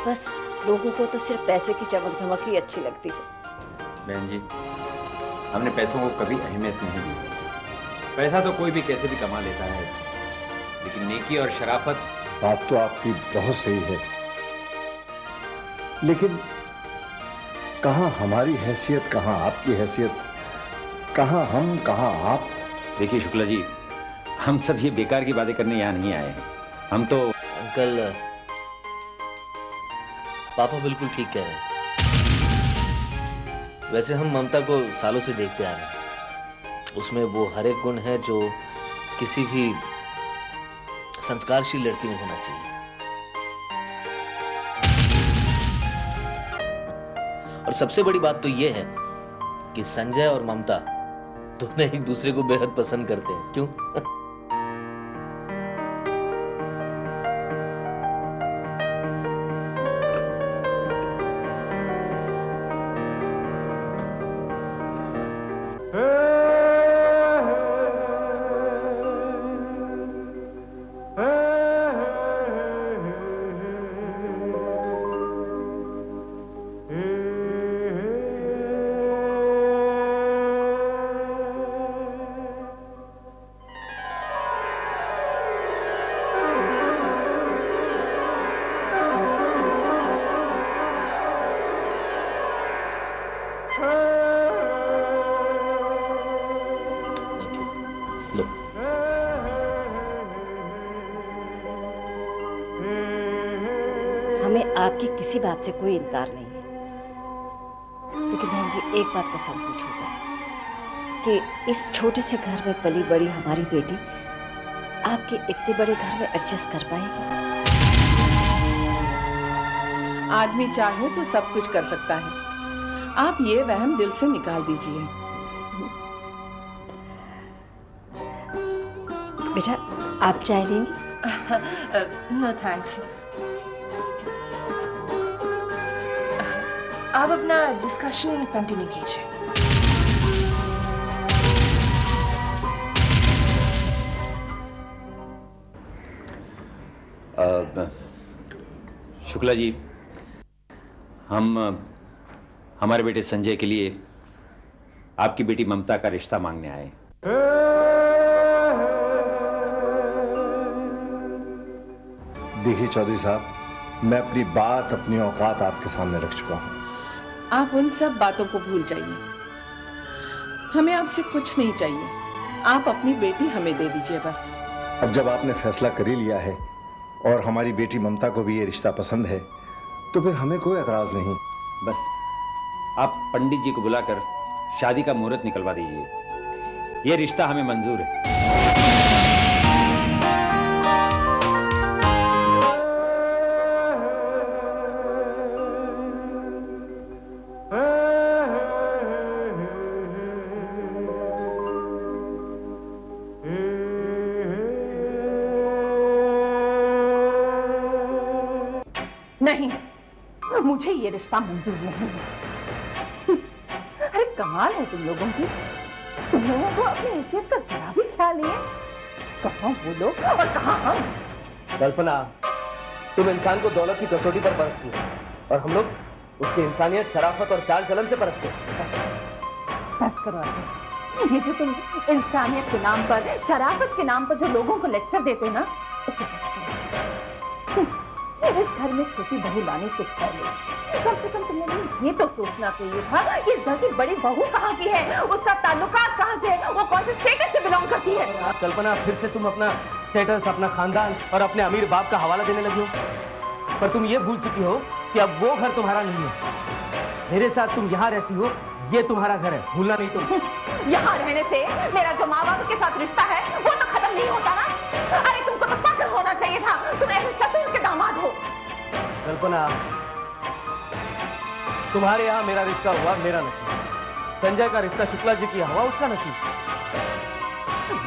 बस लोगों को तो सिर्फ पैसे की चमक धमक ही अच्छी लगती है। बहन जी, हमने पैसों को कभी अहमियत नहीं दी। पैसा तो कोई भी कैसे भी कमा लेता है, लेकिन नेकी और शराफत। बात तो आपकी बहुत सही है, लेकिन कहाँ हमारी हैसियत, कहाँ आपकी हैसियत, कहाँ हम कहाँ आप। देखिए शुक्ला जी, हम सब ये बेकार की बातें करने यहाँ नहीं आए हैं। हम तो अंकल, पापा बिल्कुल ठीक कह रहे हैं। वैसे हम ममता को सालों से देखते आ रहे हैं। उसमें वो हर एक गुण है जो किसी भी संस्कारशील लड़की में होना चाहिए। और सबसे बड़ी बात तो ये है कि संजय और ममता दोनों एक दूसरे को बेहद पसंद करते हैं। क्यों? हमें आपकी किसी बात से कोई इनकार नहीं है, लेकिन बहन जी एक बात का संकोच होता है कि इस छोटे से घर में पली बड़ी हमारी बेटी आपके इतने बड़े घर में एडजस्ट कर पाएगी। आदमी चाहे तो सब कुछ कर सकता है। आप ये वहम दिल से निकाल दीजिए। बेटा आप चाय लेंगी? No thanks. आप अपना डिस्कशन कंटिन्यू कीजिए। शुक्ला जी, हम हमारे बेटे संजय के लिए आपकी बेटी ममता का रिश्ता मांगने आए। देखिए चौधरी साहब, मैं अपनी बात, अपनी औकात आपके सामने रख चुका हूं। आप उन सब बातों को भूल जाइए। हमें आपसे कुछ नहीं चाहिए। आप अपनी बेटी हमें दे दीजिए बस। अब जब आपने फैसला कर ही लिया है और हमारी बेटी ममता को भी ये रिश्ता पसंद है, तो फिर हमें कोई एतराज नहीं। बस आप पंडित जी को बुलाकर शादी का मुहूर्त निकलवा दीजिए। ये रिश्ता हमें मंजूर है। नहीं, मुझे ये रिश्ता मंजूर नहीं है। अरे कमाल है तुम लोगों की। तुम लोगों को अपनी हैसियत का जरा भी ख्याल नहीं है। कहाँ वो लोग और कहाँ हम। कल्पना, तुम इंसान को दौलत की कसौटी पर परखती हो और हम लोग उसकी इंसानियत, शराफत और चाल चलन से परखते हैं। बस करो आगे। ये जो तुम इंसानियत के नाम पर, शराफत के नाम पर जो लोगों को लेक्चर देते हो ना, उसे बस करो। इस घर में छोटी बहू लाने से पहले कम से कम तुम्हें ये तो सोचना चाहिए था कि इस घर की बड़ी बहू कहाँ की है, उसका ताल्लुकात कहाँ से है, वो कौन से स्टेटस से बिलोंग करती है। कल्पना, फिर से तुम अपना स्टेटस, अपना खानदान और अपने अमीर बाप का हवाला देने लगी हो। पर तुम ये भूल चुकी हो कि अब वो घर तुम्हारा नहीं है। मेरे साथ तुम यहाँ रहती हो, ये तुम्हारा घर है, भूलना नहीं तुम। यहाँ रहने से मेरा जो माँ बाप के साथ रिश्ता है वो तो खत्म नहीं होता ना। अरे तुमको तो फख्र होना चाहिए था, तुम ऐसे ससुर के दामाद हो। कल्पना, तुम्हारे यहाँ मेरा रिश्ता हुआ, मेरा नसीब। संजय का रिश्ता शुक्ला जी की हुआ, उसका नसीब।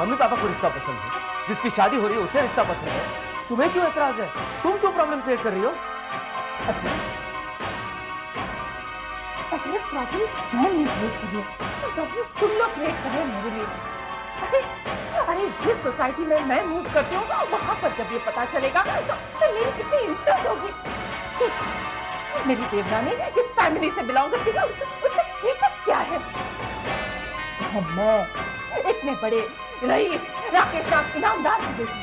मम्मी पापा को रिश्ता पसंद है, जिसकी शादी हो रही है उसे रिश्ता पसंद है। तुम्हें क्यों एतराज है? तुम क्यों प्रॉब्लम क्रिएट कर रही हो? अरे प्रॉब्लम मैं नहीं क्रिएट कर रही हूँ, प्रॉब्लम तुम लोग क्रिएट कर रहे हो मेरे लिए। अरे जिस सोसाइटी में मैं मूव करती हूँ वहां पर जब ये पता चलेगा तो मेरी कितनी इंसल्ट होगी। मेरी देवरानी इस फैमिली से बिलोंग करती है, उसका स्टेटस क्या है? मैं इतने बड़े रईस राकेश नाथ इनामदार की बेटी,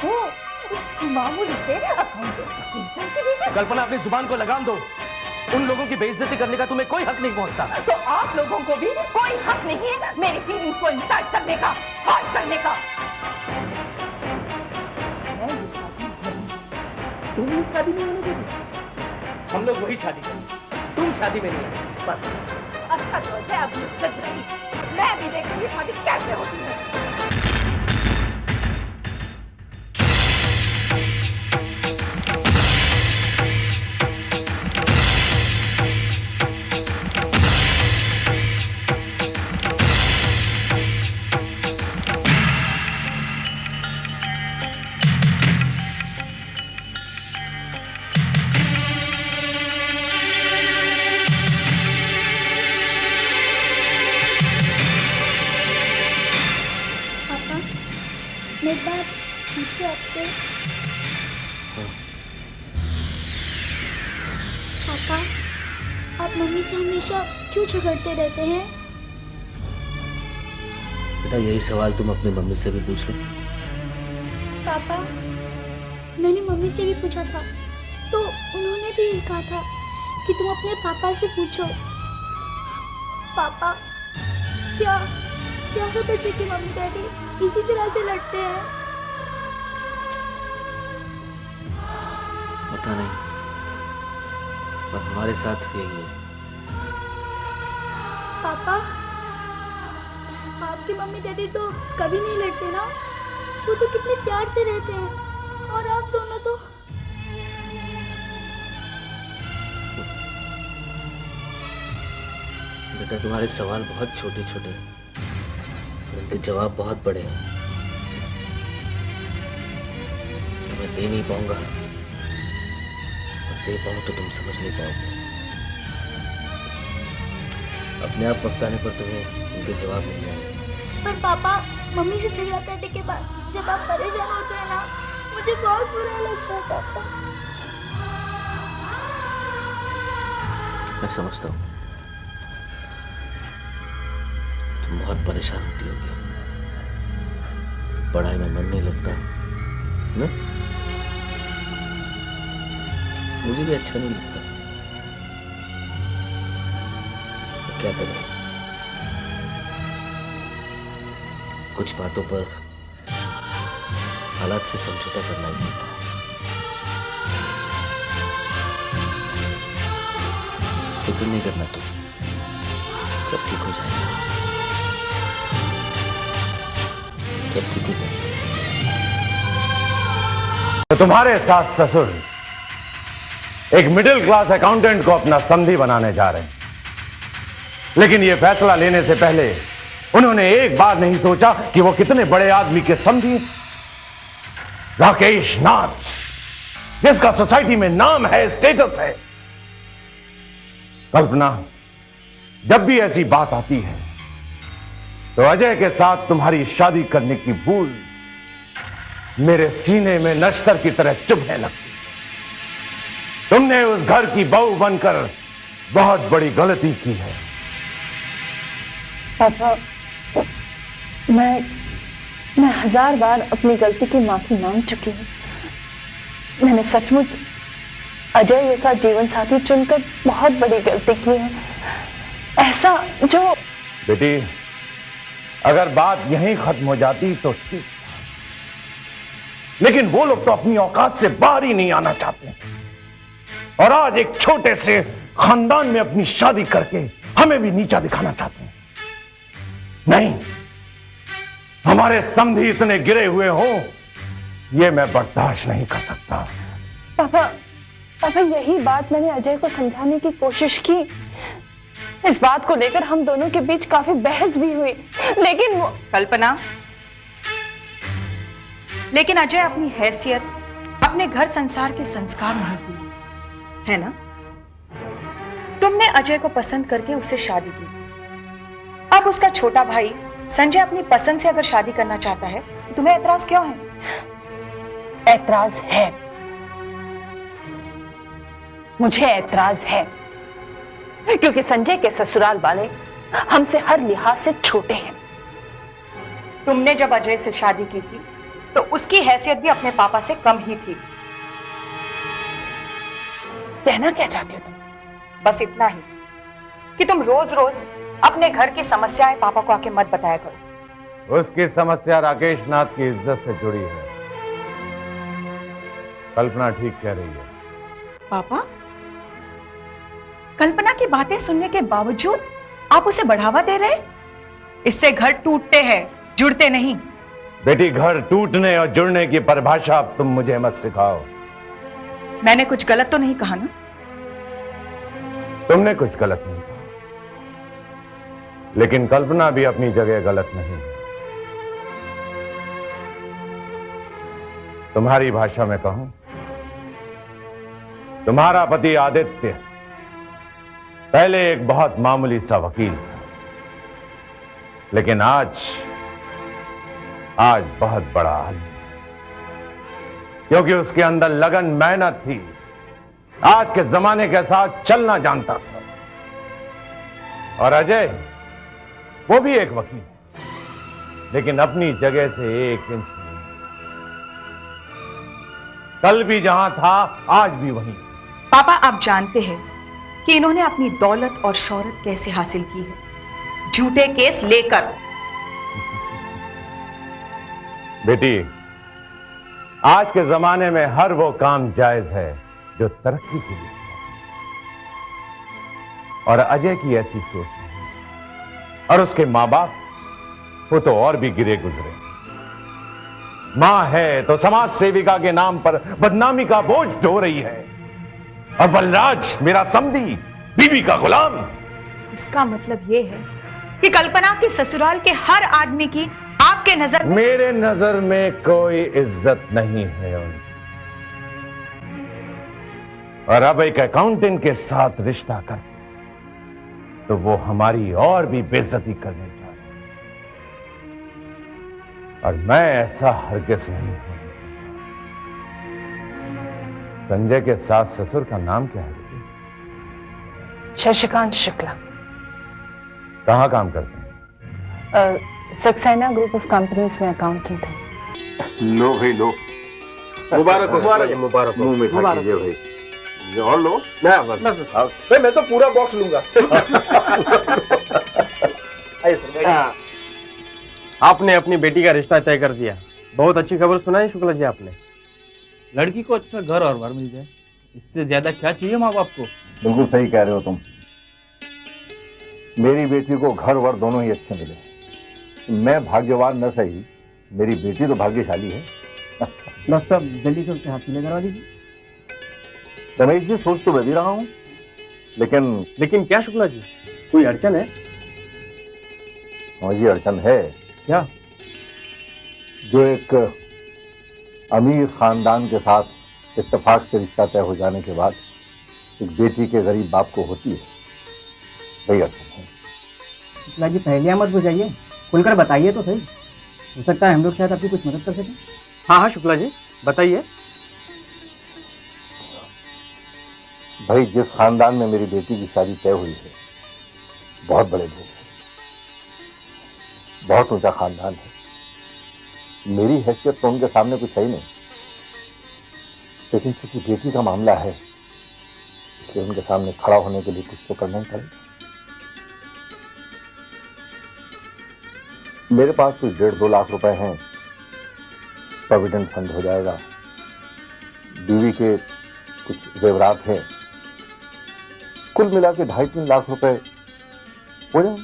वो मामूली से अकाउंटेंट। कल्पना, अपनी जुबान को लगाम दो। उन लोगों की बेइज्जती करने का तुम्हें कोई हक नहीं पहुंचता। तो आप लोगों को भी कोई हक नहीं है मेरी फीलिंग्स को इंसल्ट करने का, हर्ट करने का। तुम ये शादी नहीं होने देगी। हम लोग वही शादी करेंगे, तुम शादी में नहीं आए, बस। अच्छा तो है, अब मुझसे रही मैं भी देखूंगी शादी कैसे होती है। एक बात पूछूं आपसे? पापा, आप मम्मी से हमेशा क्यों झगड़ते रहते हैं? बेटा, यही सवाल तुम अपनी मम्मी से भी पूछ लो। पापा, मैंने मम्मी से भी पूछा था तो उन्होंने भी यही कहा था कि तुम अपने पापा से पूछो। पापा, क्या हर बच्चे की मम्मी डैडी इसी तरह से लड़ते हैं? पता नहीं, पर हमारे साथ यही है। पापा, आपकी मम्मी डैडी तो कभी नहीं लड़ते ना, वो तो कितने प्यार से रहते हैं, और आप दोनों तो। बेटा, तुम्हारे सवाल बहुत छोटे छोटे हैं, उनके जवाब बहुत बड़े हैं। तुम्हें दे नहीं पाऊंगा, और दे पाऊं तो तुम समझ नहीं पाओगे। अपने आप वक्त आने पर तुम्हें उनके जवाब मिल जाएंगे। पर पापा, मम्मी से झगड़ा करने के बाद जब आप परेशान होते हैं ना, मुझे बहुत बुरा लगता है पापा। मैं समझता हूँ तुम बहुत परेशान होती होगी, पढ़ाई में मन नहीं लगता ना? मुझे भी अच्छा नहीं लगता, तो क्या करें? कुछ बातों पर हालात से समझौता करना ही पड़ता है। फिक्र नहीं करना तुम, सब ठीक हो जाएगा, सब ठीक हो जाएगा। तो तुम्हारे सास ससुर एक मिडिल क्लास अकाउंटेंट को अपना समधी बनाने जा रहे हैं, लेकिन यह फैसला लेने से पहले उन्होंने एक बार नहीं सोचा कि वो कितने बड़े आदमी के समधी, राकेश नाथ, जिसका सोसाइटी में नाम है, स्टेटस है। कल्पना, जब भी ऐसी बात आती है तो अजय के साथ तुम्हारी शादी करने की भूल मेरे सीने में नश्तर की तरह चुभने लगती। तुमने उस घर की बहू बनकर बहुत बड़ी गलती की है। पापा, मैं 1000 बार अपनी गलती की माफी मांग चुकी हूँ। मैंने सचमुच अजय जैसा जीवन साथी चुनकर बहुत बड़ी गलती की है, ऐसा जो। बेटी, अगर बात यहीं खत्म हो जाती तो ठीक, लेकिन वो लोग तो अपनी औकात से बाहर ही नहीं आना चाहते, और आज एक छोटे से खानदान में अपनी शादी करके हमें भी नीचा दिखाना चाहते हैं। नहीं, हमारे समधी इतने गिरे हुए हो, ये मैं बर्दाश्त नहीं कर सकता। पापा, यही बात मैंने अजय को समझाने की कोशिश की। इस बात को लेकर हम दोनों के बीच काफी बहस भी हुई, लेकिन वो। कल्पना, लेकिन अजय अपनी हैसियत, अपने घर संसार के संस्कार नहीं भूले, है ना? तुमने अजय को पसंद करके उससे शादी की, अब उसका छोटा भाई संजय अपनी पसंद से अगर शादी करना चाहता है, तो तुम्हें ऐतराज क्यों है? ऐतराज है, मुझे ऐतराज है, क्योंकि संजय के ससुराल वाले हमसे हर लिहाज से छोटे हैं। तुमने जब अजय से शादी की थी तो उसकी हैसियत भी अपने पापा से कम ही थी। कहना क्या चाहती हो तुम? बस इतना ही कि तुम रोज रोज अपने घर की समस्याएं पापा को आके मत बताया करो। उसकी समस्या राकेश नाथ की इज्जत से जुड़ी है। कल्पना ठीक कह रही है। पापा, कल्पना की बातें सुनने के बावजूद आप उसे बढ़ावा दे रहे? इससे घर टूटते हैं, जुड़ते नहीं। बेटी, घर टूटने और जुड़ने की परिभाषा अब तुम मुझे मत सिखाओ। मैंने कुछ गलत तो नहीं कहा ना? तुमने कुछ गलत नहीं कहा, लेकिन कल्पना भी अपनी जगह गलत नहीं है। तुम्हारी भाषा में कहूं, तुम्हारा पति आदित्य पहले एक बहुत मामूली सा वकील था, लेकिन आज बहुत बड़ा आदमी, क्योंकि उसके अंदर लगन, मेहनत थी, आज के जमाने के साथ चलना जानता था। और अजय, वो भी एक वकील है, लेकिन अपनी जगह से 1 इंच नहीं। कल भी जहां था, आज भी वहीं। पापा, आप जानते हैं कि इन्होंने अपनी दौलत और शोहरत कैसे हासिल की है? झूठे केस लेकर। बेटी, आज के जमाने में हर वो काम जायज है जो तरक्की के लिए, और अजय की ऐसी सोच नहीं, और उसके मां बाप, वो तो और भी गिरे गुजरे। मां है तो समाज सेविका के नाम पर बदनामी का बोझ ढो रही है, और बलराज मेरा समधी, बीवी का गुलाम। इसका मतलब यह है कि कल्पना के ससुराल के हर आदमी की आपके नजर में... मेरे नजर में कोई इज्जत नहीं है उनकी। और अब एक अकाउंटेंट के साथ रिश्ता करके तो वो हमारी और भी बेइज्जती करने जा रहे हैं, और मैं ऐसा हरगिज नहीं हूं। संजय के सास ससुर का नाम क्या है? शशिकांत शुक्ला, कहाँ काम करते हैं? सक्सेना ग्रुप ऑफ कंपनीज में अकाउंटेंट है। लो भाई लो, मुबारक हो, मुबारक हो। मुंह मीठा कीजिए भाई। और लो। मैं तो पूरा बॉक्स लूंगा। आपने अपनी बेटी का रिश्ता तय कर दिया। बहुत अच्छी खबर सुनाई शुक्ला जी आपने। लड़की को अच्छा घर और बार मिल जाए, इससे ज्यादा क्या चाहिए माँ बाप को? बिल्कुल सही कह रहे हो तुम। मेरी बेटी को घर वर दोनों ही अच्छे मिले। मैं भाग्यवान न सही, मेरी बेटी तो भाग्यशाली है। डॉक्टर साहब जल्दी से उसके हाथ पीले करवा दीजिए। रमेश जी, सोच तो मैं भी रहा हूँ, लेकिन क्या शुक्ला जी, कोई अड़चन है? हाँ जी, अड़चन है। क्या? जो एक अमीर खानदान के साथ इत्तेफाक से रिश्ता तय हो जाने के बाद एक बेटी के गरीब बाप को होती है, वही अड़चन है। शुक्ला जी पहले मत बुझाइए, खुलकर बताइए तो सही। हो सकता है हम लोग शायद आपकी कुछ मदद कर सकें। हाँ शुक्ला जी बताइए। भाई, जिस खानदान में मेरी बेटी की शादी तय हुई है, बहुत बड़े लोग हैं, बहुत ऊंचा खानदान है। मेरी हैसियत तो उनके सामने कुछ है ही नहीं, लेकिन किसी बेटी का मामला है कि उनके सामने खड़ा होने के लिए कुछ तो करना ही पड़ेगा। मेरे पास कुछ 1.5-2 लाख रुपए हैं, प्रोविडेंट फंड हो जाएगा। बीवी के कुछ जेवरात हैं, कुल मिला के 2.5-3 लाख रुपए हो जाए।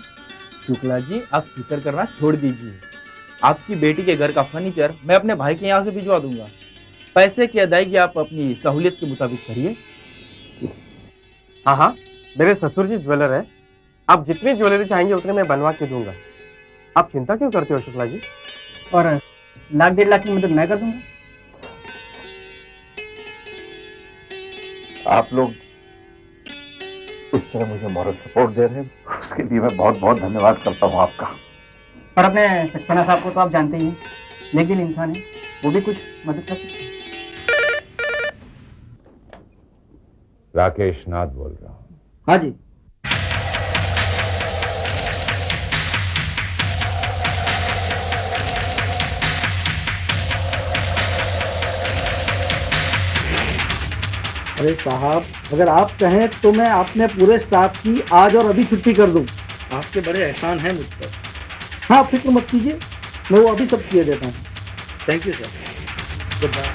शुक्ला जी आप फिक्र करना छोड़ दीजिए, आपकी बेटी के घर का फर्नीचर मैं अपने भाई के यहाँ से भिजवा दूंगा। पैसे की अदायगी आप अपनी सहूलियत के मुताबिक करिए। हाँ, मेरे ससुर जी ज्वेलर है, आप जितनी ज्वेलरी चाहेंगे उतने मैं बनवा के दूंगा। आप चिंता क्यों करते हो शुक्ला जी? और 1-1.5 लाख की मदद मैं कर दूंगा। आप लोग इस तरह मुझे मॉरल सपोर्ट दे रहे हैं, उसके लिए मैं बहुत बहुत धन्यवाद करता हूँ आपका। और अपने सक्सेना साहब को तो आप जानते ही हैं, लेकिन इंसान है, वो भी कुछ मदद कर सकते हैं। राकेश नाथ बोल रहा हूँ। हाँ जी। अरे साहब, अगर आप कहें तो मैं अपने पूरे स्टाफ की आज और अभी छुट्टी कर दूं। आपके बड़े एहसान हैं मुझ पर। हाँ, फिक्र मत कीजिए, मैं वो अभी सब किए देता हूँ। Thank you sir, good bye.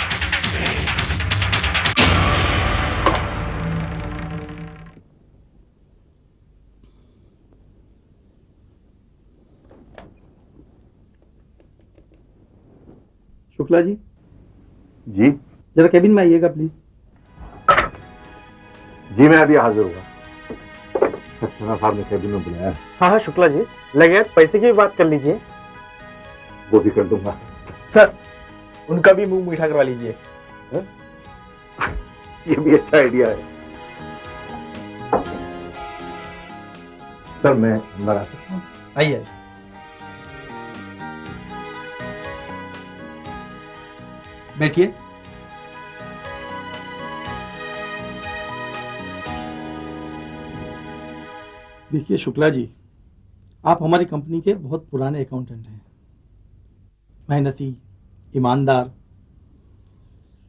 Shukla ji. जी। जरा केबिन में आइएगा प्लीज। जी मैं अभी हाजिर हुआ। सक्सेना साहब ने केबिन में बुलाया। हाँ शुक्ला जी, लगे पैसे की भी बात कर लीजिए। वो भी कर दूंगा सर, उनका भी मुंह मीठा करवा लीजिए। ये भी अच्छा आइडिया है। सर मैं अंदर आ सकता हूँ? आइए। बैठिए। देखिए शुक्ला जी, आप हमारी कंपनी के बहुत पुराने अकाउंटेंट हैं, मेहनती, ईमानदार।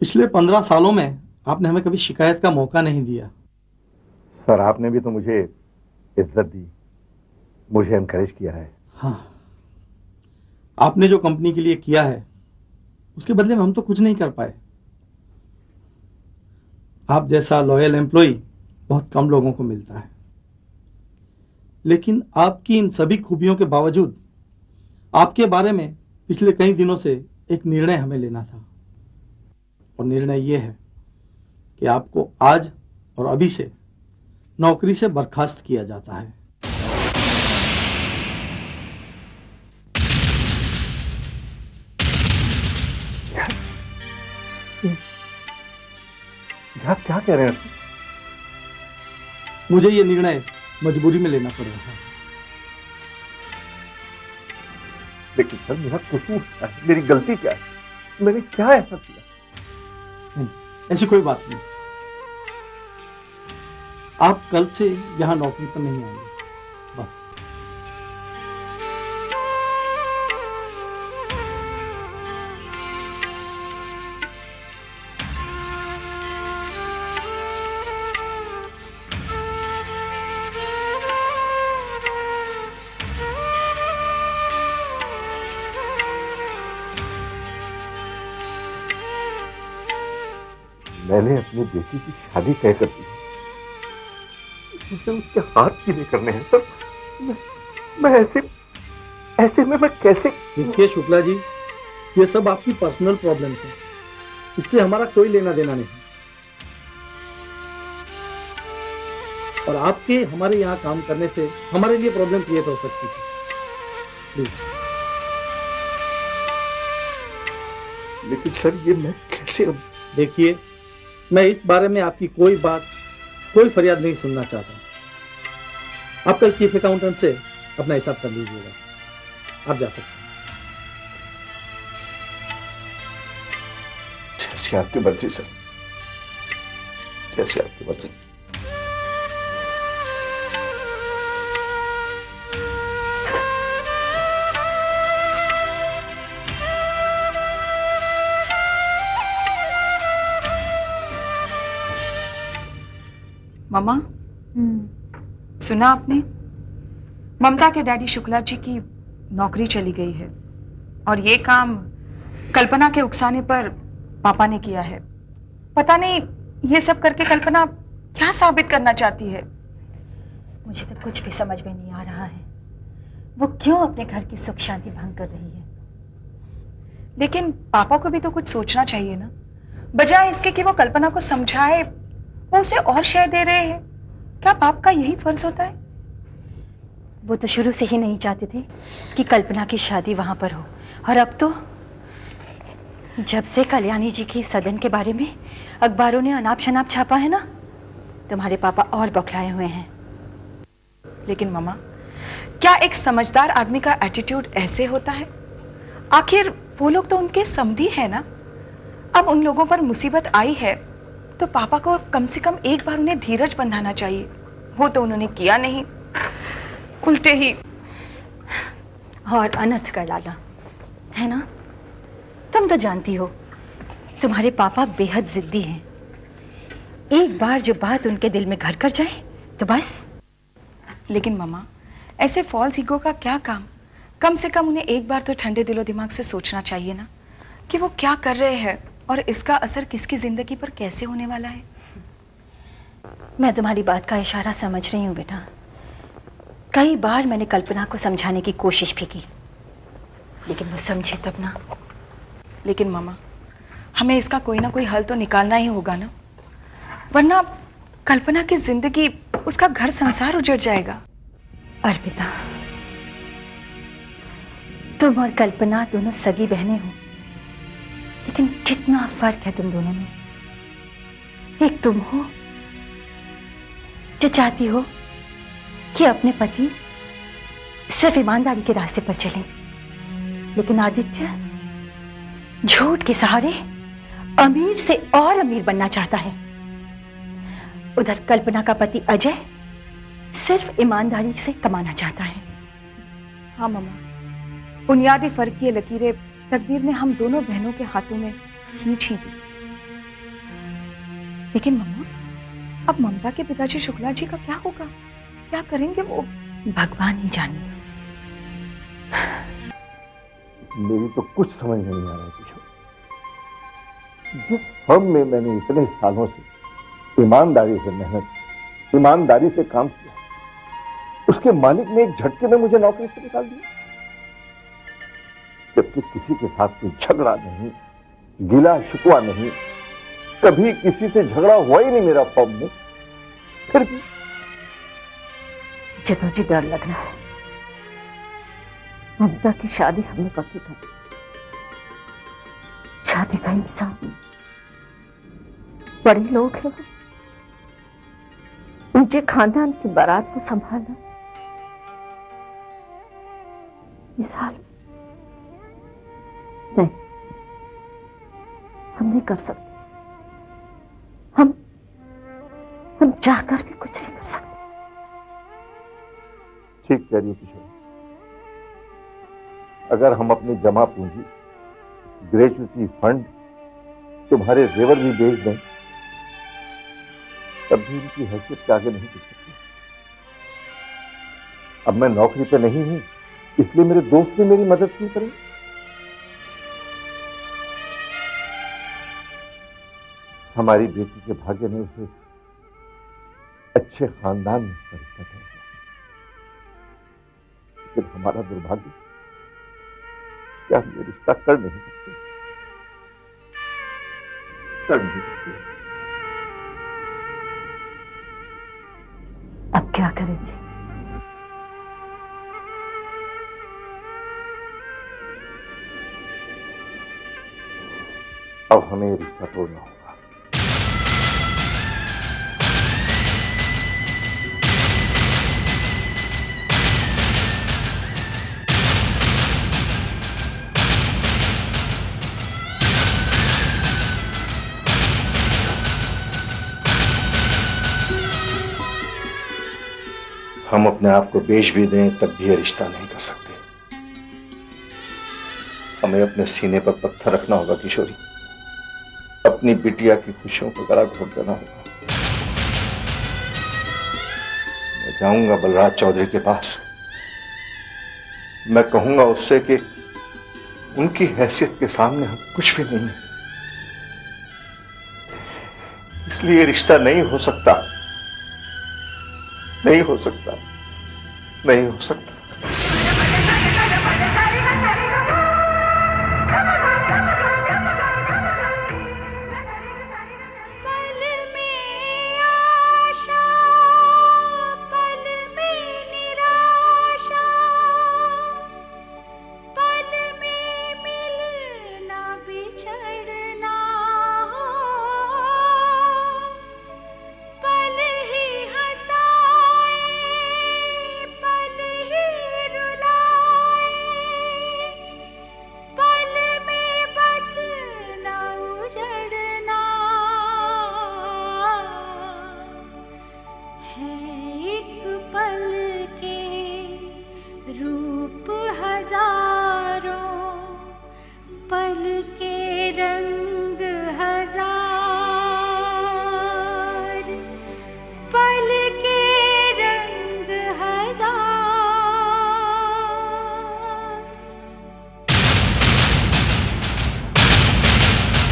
पिछले 15 सालों में आपने हमें कभी शिकायत का मौका नहीं दिया। सर आपने भी तो मुझे इज्जत दी, मुझे एनकरेज किया है। हाँ, आपने जो कंपनी के लिए किया है उसके बदले में हम तो कुछ नहीं कर पाए। आप जैसा लॉयल एम्प्लॉय बहुत कम लोगों को मिलता है, लेकिन आपकी इन सभी खूबियों के बावजूद आपके बारे में पिछले कई दिनों से एक निर्णय हमें लेना था, और निर्णय ये है कि आपको आज और अभी से नौकरी से बर्खास्त किया जाता है। आप क्या कह रहे हैं? मुझे ये निर्णय मजबूरी में लेना पड़ रहा है। लेकिन सर मेरा कसूर क्या है? मेरी गलती क्या है? मैंने क्या ऐसा किया? नहीं, ऐसी कोई बात नहीं। आप कल से यहाँ नौकरी पर नहीं आएंगे, बस। मैंने अपनी बेटी की शादी तय कर दी, उसके हाथ पीले करने हैं सर। मैं ऐसे में मैं कैसे? देखिए शुक्ला जी, ये सब आपकी पर्सनल प्रॉब्लम्स हैं, इससे हमारा कोई लेना देना नहीं। और आपके हमारे यहाँ काम करने से हमारे लिए प्रॉब्लम क्रिएट हो सकती है। प्लीज। लेकिन सर ये मैं कैसे? देखिए, मैं इस बारे में आपकी कोई फरियाद नहीं सुनना चाहता। आप कल चीफ अकाउंटेंट से अपना हिसाब कर लीजिएगा, आप जा सकते हैं। जैसे आपकी मर्जी सर, जैसे आपकी मर्जी। मामा, सुना आपने? ममता के डैडी शुक्ला जी की नौकरी चली गई है और ये काम कल्पना के उकसाने पर पापा ने किया है। पता नहीं ये सब करके कल्पना क्या साबित करना चाहती है। मुझे तो कुछ भी समझ में नहीं आ रहा है, वो क्यों अपने घर की सुख शांति भंग कर रही है। लेकिन पापा को भी तो कुछ सोचना चाहिए ना, बजाय इसके कि वो कल्पना को समझाए वो उसे और शय दे रहे हैं। क्या बाप का यही फर्ज होता है? वो तो शुरू से ही नहीं चाहते थे कि कल्पना की शादी वहां पर हो, और अब तो जब से कल्याणी जी की सदन के बारे में अखबारों ने अनाप शनाप छापा है ना, तुम्हारे पापा और बौखलाए हुए हैं। लेकिन मामा, क्या एक समझदार आदमी का एटीट्यूड ऐसे होता है? आखिर वो लोग तो उनके समधी है ना। अब उन लोगों पर मुसीबत आई है तो पापा को कम से कम एक बार उन्हें धीरज बंधाना चाहिए। वो तो उन्होंने किया नहीं, उल्टे ही और अनर्थ कर डाला है ना। तुम तो जानती हो तुम्हारे पापा बेहद जिद्दी हैं। एक बार जो बात उनके दिल में घर कर जाए तो बस। लेकिन मामा, ऐसे फॉल्स ईगो का क्या काम? कम से कम उन्हें एक बार तो ठंडे दिलो दिमाग से सोचना चाहिए ना कि वो क्या कर रहे हैं और इसका असर किसकी जिंदगी पर कैसे होने वाला है। मैं तुम्हारी बात का इशारा समझ रही हूँ बेटा। कई बार मैंने कल्पना को समझाने की कोशिश भी की, लेकिन वो समझे तब ना। लेकिन मामा, हमें इसका कोई ना कोई हल तो निकालना ही होगा ना, वरना कल्पना की जिंदगी, उसका घर संसार उजड़ जाएगा। अर्पिता, तुम और कल्पना दोनों सगी बहनें हो, लेकिन कितना फर्क है तुम दोनों में। एक तुम हो जो चाहती हो कि अपने पति सिर्फ ईमानदारी के रास्ते पर चले, लेकिन आदित्य झूठ के सहारे अमीर से और अमीर बनना चाहता है। उधर कल्पना का पति अजय सिर्फ ईमानदारी से कमाना चाहता है। हाँ मामा, बुनियादी फर्क ये लकीरें तकदीर ने हम दोनों बहनों के हाथों में खींच ही दी। लेकिन मम्मा, अब ममता के पिताजी शुक्ला जी का क्या होगा? क्या करेंगे वो? भगवान ही जाने। मेरी तो कुछ समझ में नहीं आ रहा किशोर। जिस फर्म में मैंने इतने सालों से ईमानदारी से मेहनत, ईमानदारी से काम किया, उसके मालिक ने एक झटके में मुझे नौकरी से निकाल दिया, जबकि किसी के साथ कोई झगड़ा नहीं, गिला शिकवा नहीं, कभी किसी से झगड़ा हुआ ही नहीं मेरा फर्म में। फिर भी मुझे तो जी डर लग रहा है। ममता की शादी हमने पक्की कर दी। शादी का इंतजाम बड़े लोग हैं, मुझे खानदान की बारात को संभालना इस हाल में नहीं, हम नहीं कर सकते। हम चाहकर भी कुछ नहीं कर सकते। ठीक कह रही हो किशोर। अगर हम अपनी जमा पूंजी, ग्रेजुएटी फंड तुम्हारे जेवर भी बेच दें, तब भी उनकी हैसियत के आगे नहीं टिक सकती। अब मैं नौकरी पे नहीं हूं, इसलिए मेरे दोस्त भी मेरी मदद क्यों करें? हमारी बेटी के भाग्य ने उसे अच्छे खानदान में रिश्ता तय किया, लेकिन हमारा दुर्भाग्य क्या हम ये रिश्ता कर नहीं सकते? कर नहीं सकते। अब क्या करें जी? अब हमें ये रिश्ता तोड़ना होगा। हम अपने आप को बेच भी दें तब भी ये रिश्ता नहीं कर सकते। हमें अपने सीने पर पत्थर रखना होगा किशोरी, अपनी बिटिया की खुशियों को गला घोट देना होगा। मैं जाऊंगा बलराज चौधरी के पास, मैं कहूंगा उससे कि उनकी हैसियत के सामने हम कुछ भी नहीं है, इसलिए रिश्ता नहीं हो सकता, नहीं हो सकता, नहीं हो सकता।